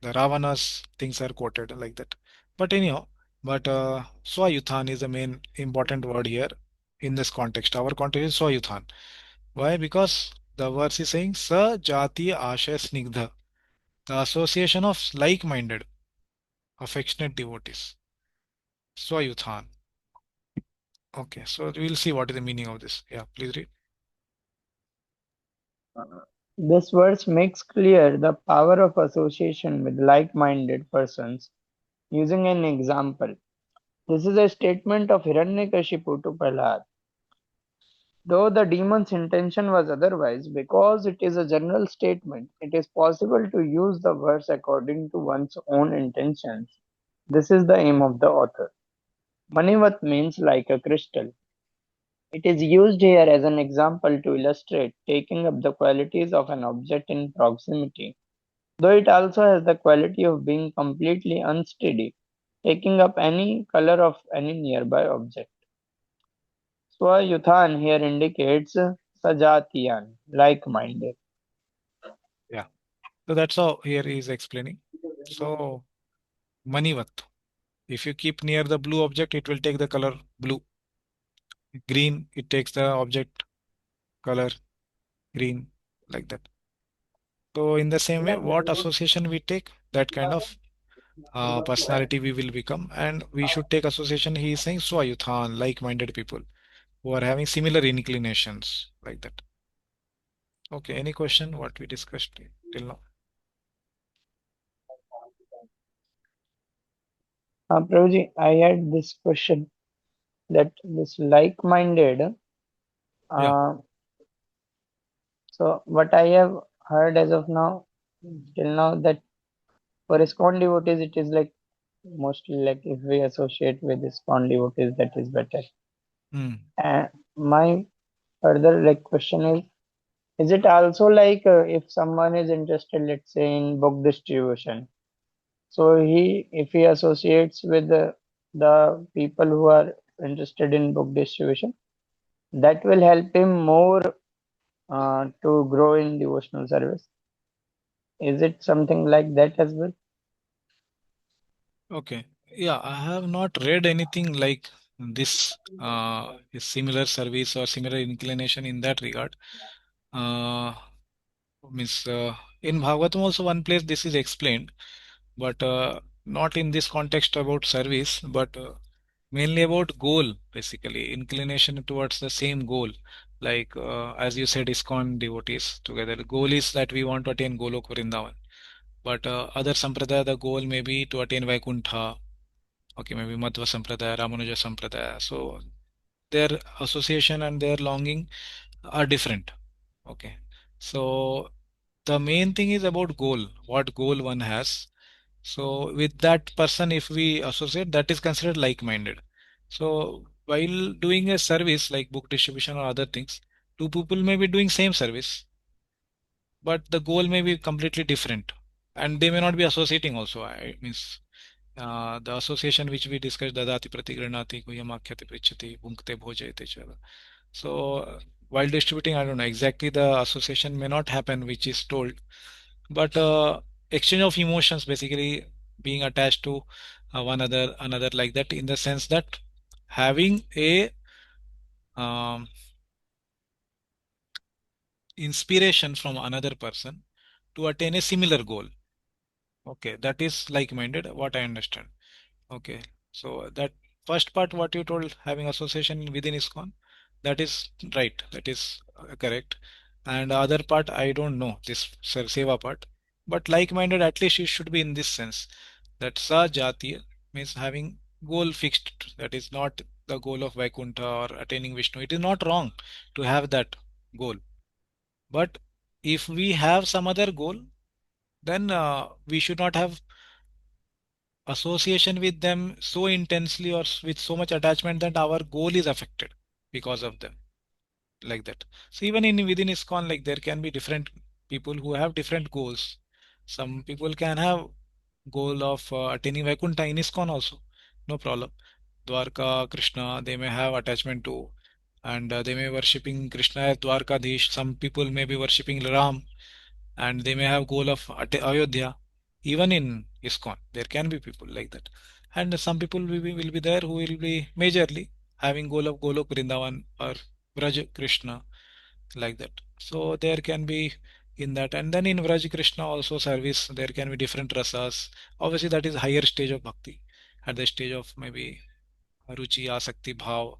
the Ravana's things are quoted like that. But anyhow, but Swayuthan is the main important word here in this context. Our context is Swayuthan. Why? Because the verse is saying Sa Jati Ashaya Snigdha, the association of like-minded, affectionate devotees. Swayuthan. Okay, so we'll see what is the meaning of this. Yeah, please read. This verse makes clear the power of association with like-minded persons. Using an example, this is a statement of Hiranyakashipu to Prahlad. Though the demon's intention was otherwise, because it is a general statement, it is possible to use the verse according to one's own intentions. This is the aim of the author. Manivat means like a crystal. It is used here as an example to illustrate taking up the qualities of an object in proximity, though it also has the quality of being completely unsteady, taking up any color of any nearby object. Swayuthan here indicates sajatiyan, like-minded. Yeah. So that's how here he is explaining. So Manivat. If you keep near the blue object, it will take the color blue. Green, it takes the object color green, like that. So in the same way, what association we take, that kind of personality we will become, and we should take association. He is saying Swayuthan, like-minded people who are having similar inclinations, like that. Okay, any question what we discussed till now? Prabhuji, I had this question that this like-minded, Yeah. uh, so what I have heard as of now, till now, that for ISKCON devotees, it is like mostly like if we associate with ISKCON devotees, that is better. Hmm. And my further like question is it also like if someone is interested, let's say in book distribution, so if he associates with the people who are interested in book distribution. That will help him more to grow in devotional service. Is it something like that as well? Okay. Yeah, I have not read anything like this, similar service or similar inclination in that regard. Uh, means in Bhagavatam also one place this is explained, but not in this context about service, but mainly about goal, basically inclination towards the same goal. Like as you said, ISKCON devotees together. The goal is that we want to attain Golok Vrindavan, but other sampradaya, the goal may be to attain Vaikuntha. Okay, maybe Madhva Sampradaya, Ramanuja Sampradaya. So their association and their longing are different. Okay, so the main thing is about goal, what goal one has. So with that person, if we associate, that is considered like-minded. So while doing a service like book distribution or other things, two people may be doing same service, but the goal may be completely different, and they may not be associating also. I means the association which we discussed, dadati pratigranati guhyamakyati prichati bhunkte bhojayate chala. So while distributing, I don't know exactly the association may not happen which is told, but exchange of emotions, basically being attached to one another like that, in the sense that having a um, inspiration from another person to attain a similar goal. Okay, that is like-minded, what I understand. Okay, so that first part what you told, having association within ISKCON, that is right, that is correct. And other part I don't know, this seva part, but like-minded at least it should be in this sense, that sa jatiya means having goal fixed, that is not the goal of Vaikuntha or attaining Vishnu. It is not wrong to have that goal, but if we have some other goal, then we should not have association with them so intensely or with so much attachment that our goal is affected because of them, like that. So even in within ISKCON, like there can be different people who have different goals. Some people can have goal of attaining Vaikuntha in ISKCON also, no problem. Dwarka, Krishna, they may have attachment to, and they may worshipping Krishna as Dwarkadish. Some people may be worshipping Ram, and they may have goal of Ayodhya. Even in ISKCON, there can be people like that, and some people will be there who will be majorly having goal of Golok Vrindavan or Vraj Krishna, like that. So there can be in that, and then in Vraj Krishna also service, there can be different rasas. Obviously, that is higher stage of bhakti, at the stage of maybe Ruchi, Asakti, Bhav,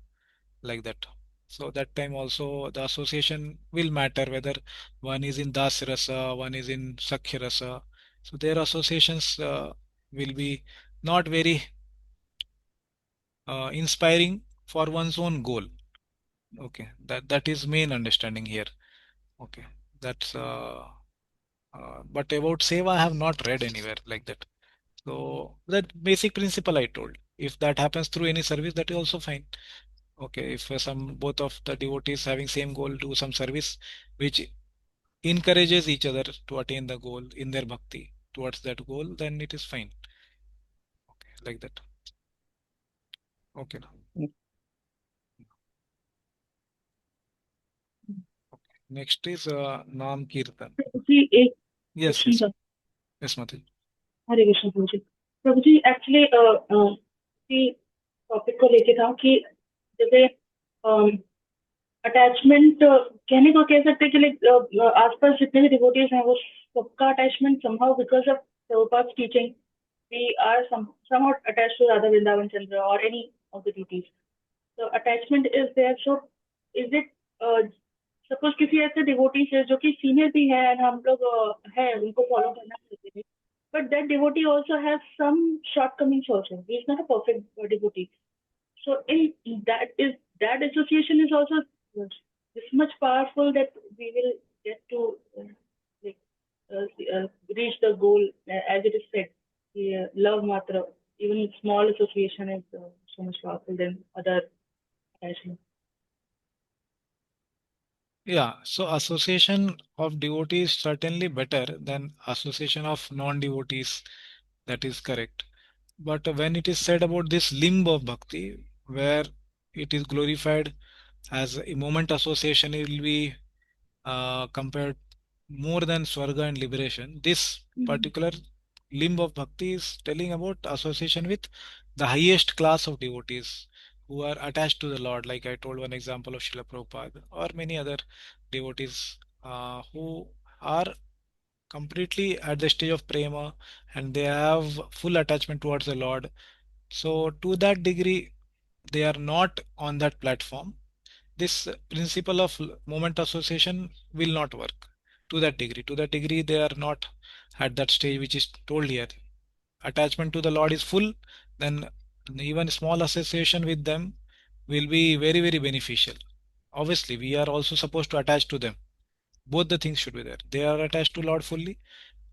like that. So that time also the association will matter, whether one is in Das Rasa, one is in Sakhya Rasa. So their associations will be not very inspiring for one's own goal. Okay, that is main understanding here. Okay, that's but about seva I have not read anywhere like that. So that basic principle I told. If that happens through any service, that is also fine. Okay, if some both of the devotees having same goal do some service which encourages each other to attain the goal in their bhakti towards that goal, then it is fine. Okay, like that. Okay. Okay. Next is Naam Kirtan. जी एक Yes, question yes, था। yes, Mati. हरे कृष्ण प्रभु जी। प्रभु जी actually topic को लेके था कि जैसे attachment कहने को कह सकते हैं कि लाइक आसपास जितने भी डिवोटीज हैं वो सबका attachment somehow because of Prabhupada's teaching we are somehow attached to Radha Vrindavan Chandra or any of the deities. So attachment is there. So is it suppose किसी ऐसे डिवोटी है जो कि सीनियर भी है एंड हम लोग है उनको फॉलो करना चाहते हैं, but that devotee also has some shortcomings also. He is not a perfect devotee. So in that association is also this much powerful that we will get to like, reach the goal as it is said. Love matra, even small association is so much powerful than other attachment. Yeah, so association of devotees certainly better than association of non-devotees. That is correct. But when it is said about this limb of bhakti, where it is glorified as a moment association. It will be compared more than Swarga and liberation. This particular limb of bhakti is telling about association with the highest class of devotees who are attached to the Lord. Like I told one example of Srila Prabhupada or many other devotees who are completely at the stage of prema and they have full attachment towards the Lord. So to that degree, they are not on that platform. This principle of moment association will not work to that degree. To that degree, they are not at that stage which is told here. Attachment to the Lord is full, then even small association with them will be very, very beneficial. Obviously, we are also supposed to attach to them. Both the things should be there. They are attached to Lord fully.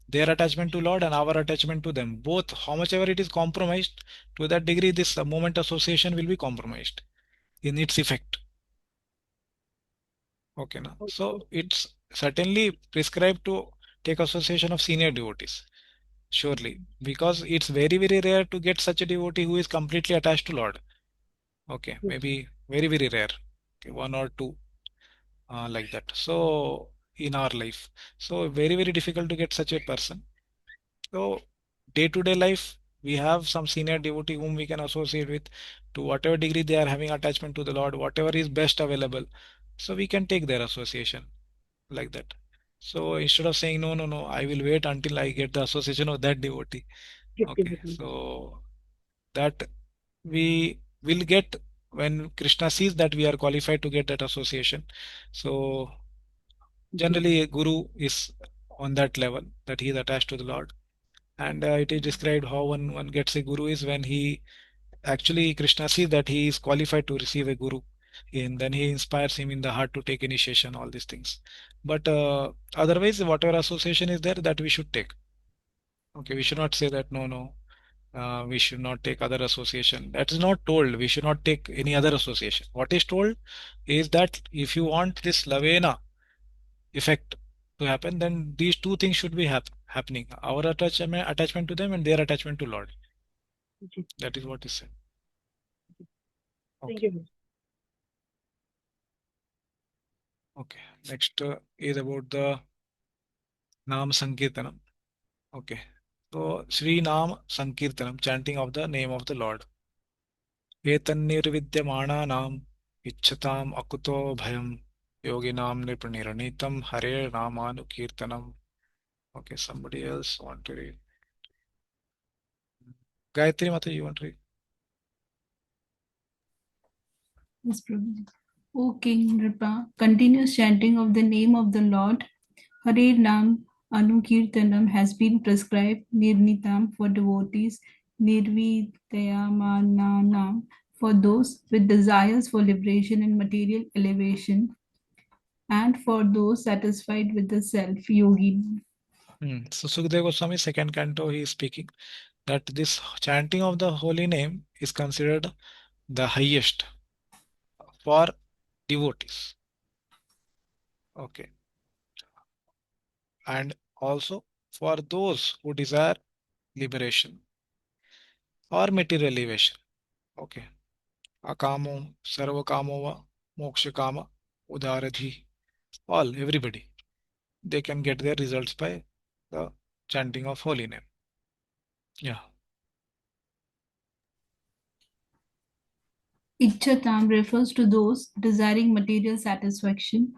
Their attachment to Lord and our attachment to them. Both, how much ever it is compromised, to that degree, this moment association will be compromised in its effect. Okay, now. So it's certainly prescribed to take association of senior devotees, surely, because it's very, very rare to get such a devotee who is completely attached to Lord. Okay, maybe very, very rare. Okay, one or two like that. So in our life, so very, very difficult to get such a person. So day-to-day life, we have some senior devotee whom we can associate with to whatever degree they are having attachment to the Lord, whatever is best available. So we can take their association like that. So instead of saying no, no, no, I will wait until I get the association of that devotee. Okay, so that we will get when Krishna sees that we are qualified to get that association. So generally, a guru is on that level that he is attached to the Lord, and it is described how one gets a guru is when he actually Krishna sees that he is qualified to receive a guru, and then he inspires him in the heart to take initiation, all these things. But otherwise, whatever association is there, that we should take. Okay, we should not say that no, no, we should not take other association. That is not told. We should not take any other association. What is told is that if you want this lavena effect to happen, then these two things should be happening. Our attachment to them and their attachment to Lord. That is what is said. Thank Okay. you. Okay. Next is about the Nam Sankirtanam. Okay. So Sri Nam Sankirtanam, chanting of the name of the Lord. Etannirvidyamana Ichchatam Akuto Bhayam Yoginam Nipraniranitam Hare Namanu Kirtanam. Okay, somebody else want to read. Gayatri Mata, you want to read? Yes, Prabhuji. O King Nripa, continuous chanting of the name of the Lord, Hare Nam Anukirtanam, has been prescribed Nirnitam for devotees, Nirvidayamananam for those with desires for liberation and material elevation, and for those satisfied with the self, yogi. So Sukadeva Goswami, second canto, he is speaking that this chanting of the holy name is considered the highest for devotees. Okay. And also for those who desire liberation or material elevation. Okay. Akamo, Sarvakamo, Mokshakama, Udaradhi, all, everybody. They can get their results by the chanting of holy name. Yeah. Ichchatam refers to those desiring material satisfaction.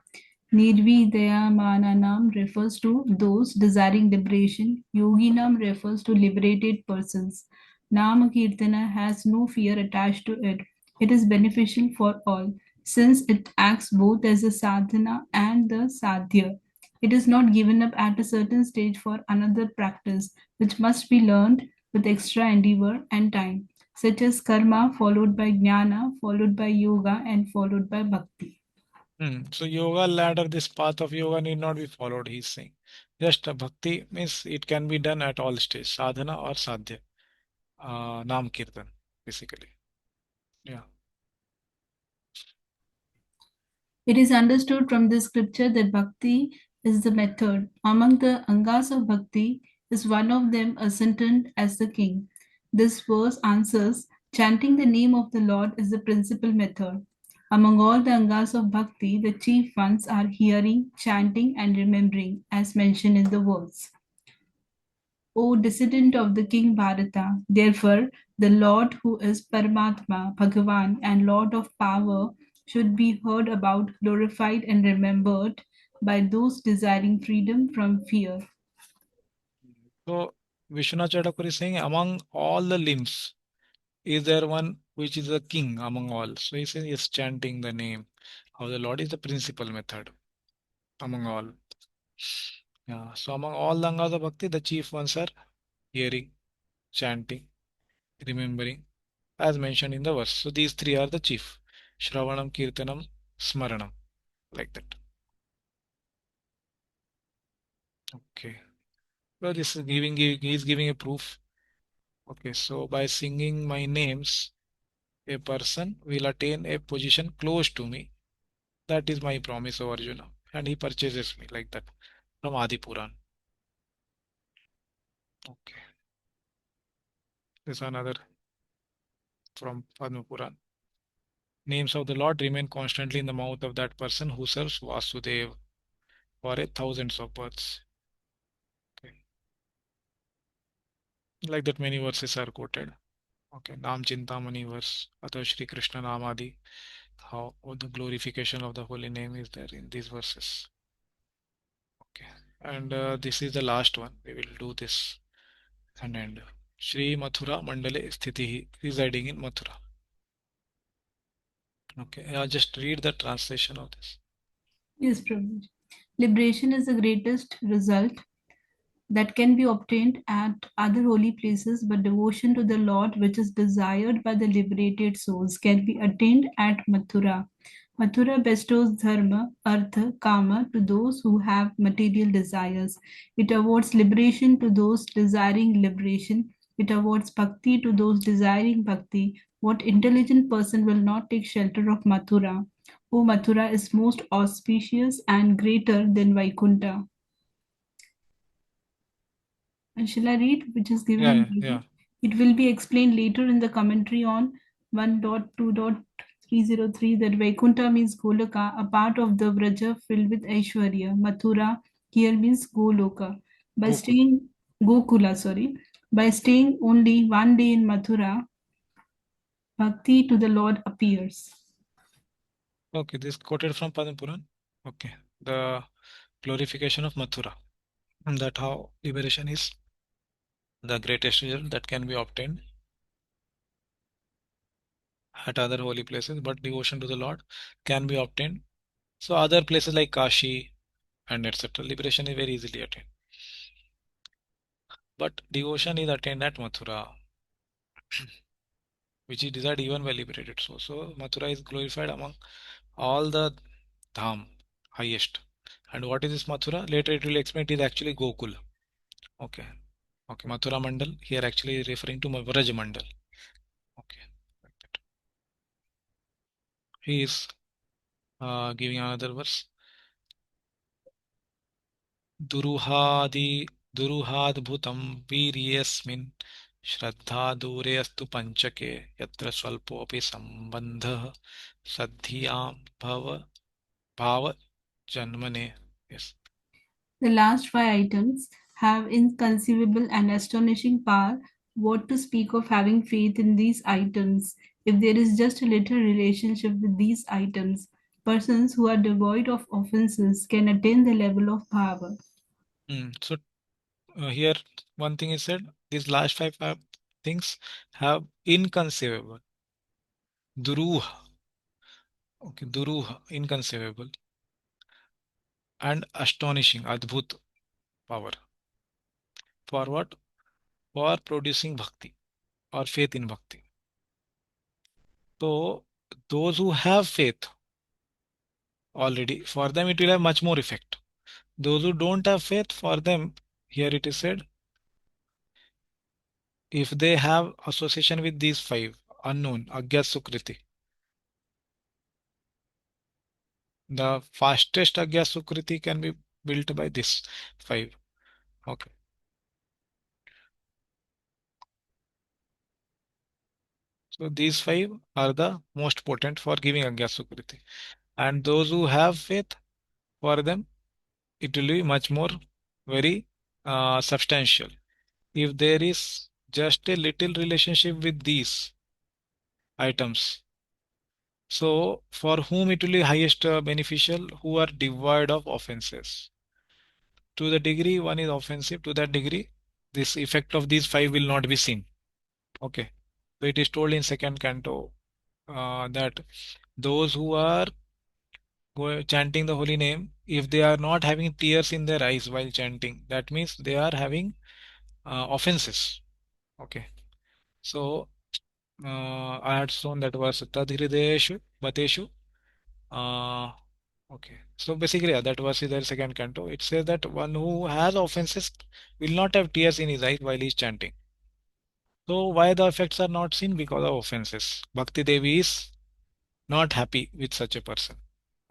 Nirvidayamananam refers to those desiring liberation. Yoginam refers to liberated persons. Nama Kirtana has no fear attached to it. It is beneficial for all, since it acts both as a sadhana and the sadhya. It is not given up at a certain stage for another practice, which must be learned with extra endeavor and time, such as karma followed by jnana, followed by yoga, and followed by bhakti. So yoga ladder, this path of yoga need not be followed, he's saying. Just bhakti means it can be done at all stages, sadhana or sadhya. Nam Kirtan, basically. Yeah. It is understood from this scripture that bhakti is the method. Among the Angas of bhakti, is one of them ascendant as the king. This verse answers Chanting the name of the Lord is the principal method. Among all the Angas of Bhakti, the chief ones are hearing, chanting, and remembering, as mentioned in the verse. O descendant of the King Bharata, therefore, the Lord who is Paramatma, Bhagavan, and Lord of power should be heard about, glorified, and remembered by those desiring freedom from fear. So Vishwanath Chadakar is saying among all the limbs, is there one which is a king among all? So he says yes, chanting the name of the Lord is the principal method among all. Yeah. So among all the Angas of Bhakti, the chief ones are hearing, chanting, remembering, as mentioned in the verse. So these three are the chief. Shravanam, Kirtanam, Smaranam. Like that. Okay. So this is he is giving a proof. Okay, so by singing my names, a person will attain a position close to me. That is my promise of Arjuna. And he purchases me like that from Adi Puran. Okay. This is another from Padma Puran. Names of the Lord remain constantly in the mouth of that person who serves Vasudeva for a thousands of births. Okay. Like that many verses are quoted. Okay, Nam Chintamani verse, Atha Shri Krishna Namadi. How the glorification of the holy name is there in these verses. Okay, and this is the last one. We will do this and end. Shri Mathura Mandale Sthitihi, residing in Mathura. Okay, I'll just read the translation of this. Yes, Prabhuji. Liberation is the greatest result that can be obtained at other holy places, but devotion to the Lord, which is desired by the liberated souls, can be attained at Mathura. Mathura bestows dharma, artha, kama to those who have material desires. It awards liberation to those desiring liberation. It awards bhakti to those desiring bhakti. What intelligent person will not take shelter of Mathura? O Mathura is most auspicious and greater than Vaikuntha. And shall I read, which is given in Yeah. Gita? It will be explained later in the commentary on 1.2.303 that Vaikuntha means Goloka, a part of the Vraja filled with Aishwarya. Mathura here means Goloka. By Gokul. staying Gokula, sorry. By staying only one day in Mathura, bhakti to the Lord appears. Okay, this quoted from Padma Puran. Okay, the glorification of Mathura. And that how liberation is the greatest result that can be obtained at other holy places, but devotion to the Lord can be obtained. So other places like Kashi and etc. Liberation is very easily attained. But devotion is attained at Mathura, which is desired even by liberated souls. So Mathura is glorified among all the dham, highest. And what is this Mathura? Later it will explain it is actually Gokul. Okay. Okay, Mathura Mandal here actually referring to Vraj Mandal. Okay. Like that. He is giving another verse. दुरुहाद्भुतं वीर्येऽस्मिन् श्रद्धा दूरे अस्तु पञ्चके यत्र स्वल्पोऽपि सम्बन्धः सद्धियां भावजन्मने. Yes. The last five items have inconceivable and astonishing power. What to speak of having faith in these items? If there is just a little relationship with these items, persons who are devoid of offenses can attain the level of bhava. So here one thing is said, these last five things have inconceivable. Duruha. Okay, Duruha, inconceivable. And astonishing, Adbhut power. For what? For producing bhakti or faith in bhakti. So those who have faith already, for them it will have much more effect. Those who don't have faith, for them, here it is said, if they have association with these five, unknown, Agya Sukriti, the fastest Agya Sukriti can be built by this five. Okay. So these five are the most potent for giving Agya Sukriti. And those who have faith, for them, it will be much more very substantial. If there is just a little relationship with these items, so for whom it will be highest beneficial, who are devoid of offenses. To the degree one is offensive, to that degree, this effect of these five will not be seen. Okay. So it is told in second canto that those who are chanting the holy name, if they are not having tears in their eyes while chanting, that means they are having offenses. Okay. So I had shown that was Tadhrideshu, Bateshu. Uh, okay. So basically, yeah, that was the second canto. It says that one who has offenses will not have tears in his eyes while he is chanting. So why the effects are not seen? Because of offenses. Bhakti Devi is not happy with such a person.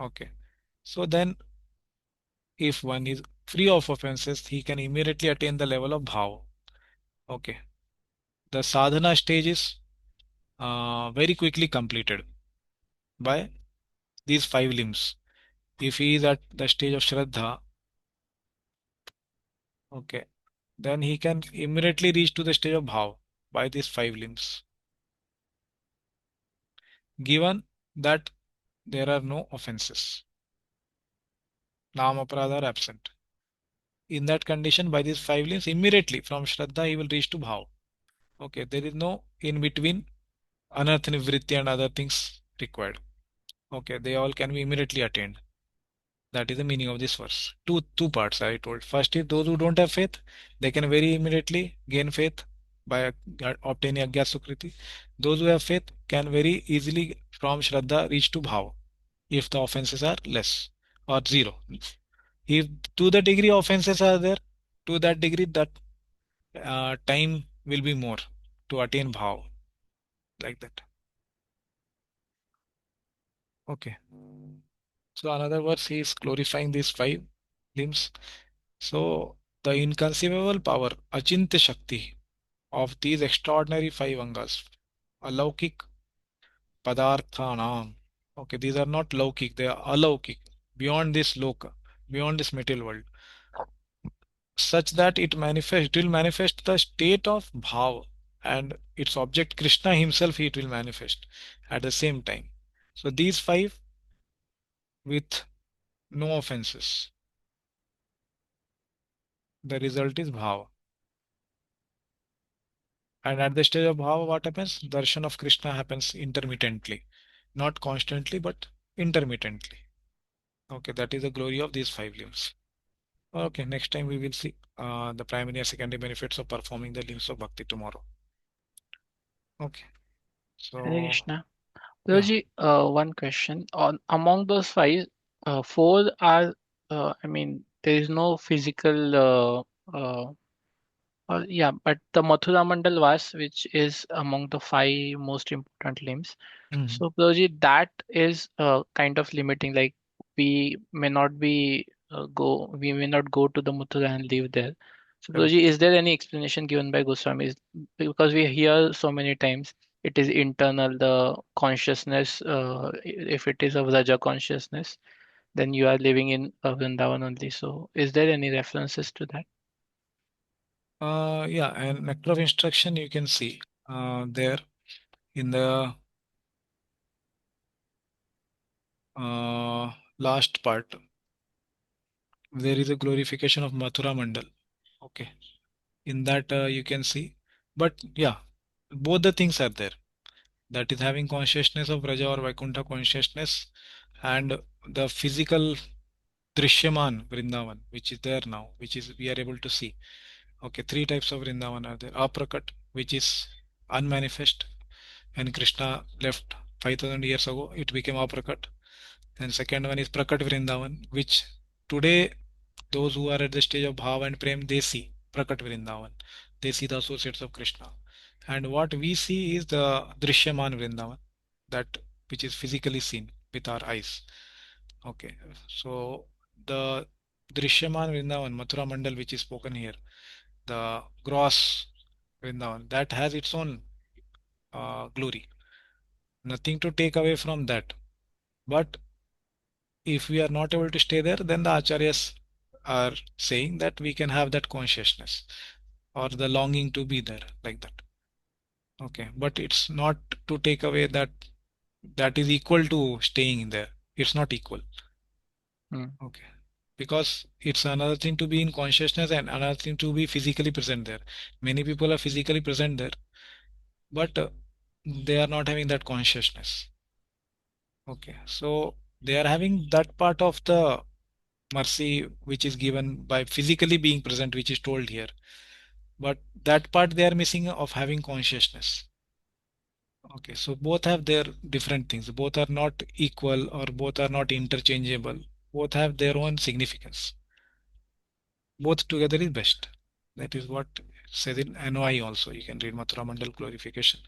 Okay. So then, if one is free of offenses, he can immediately attain the level of bhav. Okay. The sadhana stage is very quickly completed by these five limbs. If he is at the stage of Shraddha, okay, then he can immediately reach to the stage of Bhav by these five limbs. Given that there are no offenses, Nam Aparadha are absent. In that condition, by these five limbs, immediately from Shraddha he will reach to Bhav. Okay, there is no in between Anartha Nivritti and other things required. Okay, they all can be immediately attained. That is the meaning of this verse. Two parts I told. First is those who don't have faith, they can very immediately gain faith by obtaining Agya Sukriti. Those who have faith can very easily from Shraddha reach to Bhav if the offenses are less or zero. If to the degree offenses are there, to that degree that time will be more to attain Bhav like that. Okay. So another verse he is glorifying these five limbs. So the inconceivable power, Achintya Shakti of these extraordinary five Angas, Alaukik Padarthanam. Okay, these are not Laukik, they are Alaukik, beyond this Loka, beyond this material world, such that it will manifest the state of Bhav and its object Krishna himself it will manifest at the same time. So these five with no offenses, the result is Bhav. And at the stage of Bhava, what happens? Darshan of Krishna happens intermittently. Not constantly, but intermittently. Okay, that is the glory of these five limbs. Okay, next time we will see the primary and secondary benefits of performing the limbs of bhakti tomorrow. Okay, Hare so Krishna. yeah. Guruji, one question. On among those five, four are, I mean, there is no physical, yeah, but the Mathura Mandal Vas, which is among the five most important limbs. Mhm. So, Guruji, that is kind of limiting. Like we may not go to the Mathura and live there. So, Correct. Guruji, is there any explanation given by Goswamis? Because we hear so many times it is internal, the consciousness. If it is of Raja consciousness, then you are living in Vrindavan only. So, is there any references to that? Yeah, and nectar of instruction you can see there in the last part. There is a glorification of Mathura Mandal. Okay, in that you can see, but yeah, both the things are there. That is having consciousness of Raja or Vaikuntha consciousness and the physical Drishyaman Vrindavan, which is there now, which is we are able to see. Okay, three types of Vrindavan are there. Aprakat, which is unmanifest. When Krishna left 5000 years ago, it became Aprakat. Then second one is Prakat Vrindavan, which today those who are at the stage of Bhav and Prem, they see Prakat Vrindavan. They see the associates of Krishna. And what we see is the Drishyaman Vrindavan, that which is physically seen with our eyes. Okay, so the Drishyaman Vrindavan, Mathura Mandal, which is spoken here, the gross Vrindavan, that has its own glory. Nothing to take away from that. But if we are not able to stay there, then the acharyas are saying that we can have that consciousness or the longing to be there, like that. Okay, but it's not to take away that that is equal to staying there. It's not equal. Okay, because it's another thing to be in consciousness and another thing to be physically present there. Many people are physically present there, but they are not having that consciousness. Okay, so they are having that part of the mercy which is given by physically being present, which is told here, but that part they are missing of having consciousness. Okay, so both have their different things. Both are not equal or both are not interchangeable. Both have their own significance. Both together is best. That is what it says in NOI also. You can read Mathura Mandal glorification.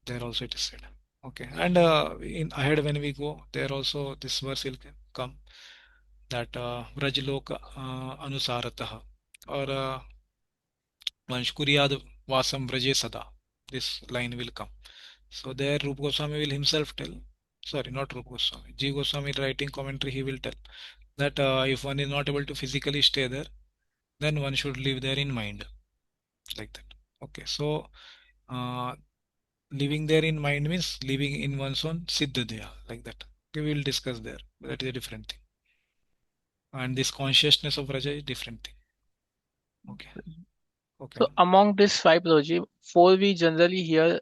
There also it is said. Okay, and in ahead when we go, there also this verse will come that Vrajloka Anusaratah or Vanshkuryad Vasam Vraje Sada. This line will come. So there Rupa Goswami will himself tell, sorry, not Rupa Goswami, G Goswami writing commentary, he will tell that if one is not able to physically stay there, then one should live there in mind, like that. Okay, so uh, living there in mind means living in one's own Siddhadeha, like that. Okay, we will discuss there. That is a different thing. And this consciousness of Raja is different thing. Okay. Okay. So among these five Prabhuji, four we generally hear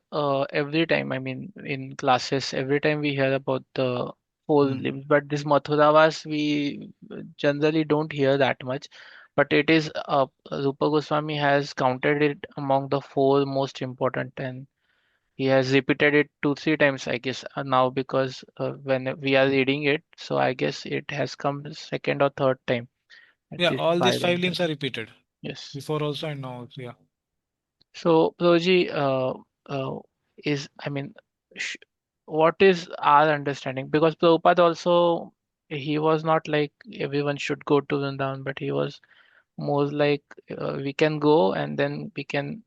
every time. I mean, in classes, every time we hear about the four limbs. But this Mathuravas we generally don't hear that much. But it is Rupa Goswami has counted it among the four most important, and he has repeated it 2-3 times, I guess, now because when we are reading it, so I guess it has come second or third time. Yeah, These all these five five limbs entered. are repeated. Yes. Before also and now also, yeah. So, Prabhuji, I mean, sh what is our understanding? Because Prabhupada also, he was not like everyone should go to Vrindavan, but he was more like we can go and then we can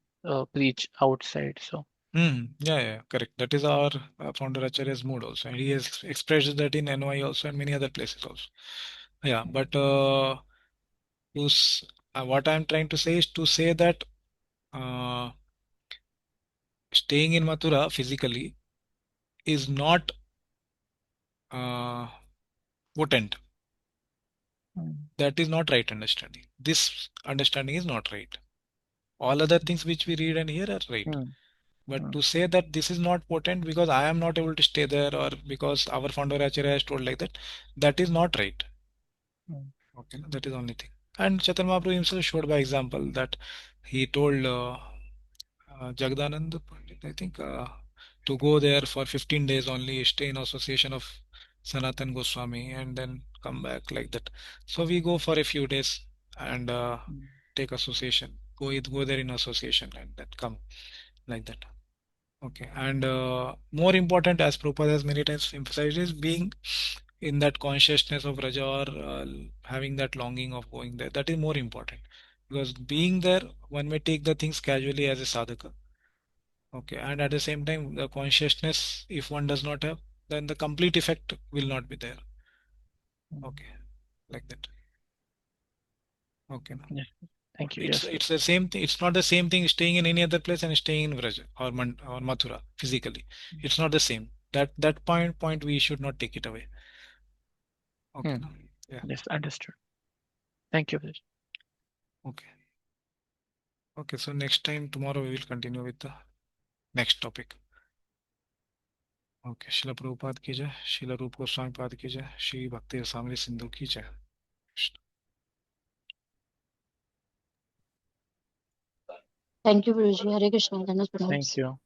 preach outside. So, Yeah, correct. That is our founder Acharya's mood also, and he has expressed that in NY also and many other places also. Yeah, but what I'm trying to say is to say that uh, staying in Mathura physically is not uh, potent. That is not right understanding. This understanding is not right. All other things which we read and hear are right. But to say that this is not potent because I am not able to stay there or because our founder Acharya has told like that, that is not right. Okay, that is the only thing. And Chaitanya Mahaprabhu himself showed by example that he told Jagdanand Pandit, I think, to go there for 15 days only, stay in association of Sanatan Goswami, and then come back like that. So we go for a few days and take association, go there in association, and then come like that. Okay, and more important, as Prabhupada has many times emphasized, is being in that consciousness of Raja or having that longing of going there. That is more important because being there, one may take the things casually as a sadhaka. Okay, and at the same time, the consciousness, if one does not have, then the complete effect will not be there. Okay, like that. Okay, yes. Thank you. it's Yes. it's the same thing. It's not the same thing staying in any other place and staying in Vraja or Mathura physically. It's not the same. That point we should not take it away. Okay, no? Yeah. Yes, understood. Thank you. Prabhuji. Okay. Okay. So next time tomorrow we will continue with the next topic. Okay. Srila Prabhupada ki jai, Srila Rupa Goswami Pad ki jai, Shri Bhakti Rasamrita Sindhu ki jai. Thank you, Guruji. Hare Krishna. Thank you. Thank you.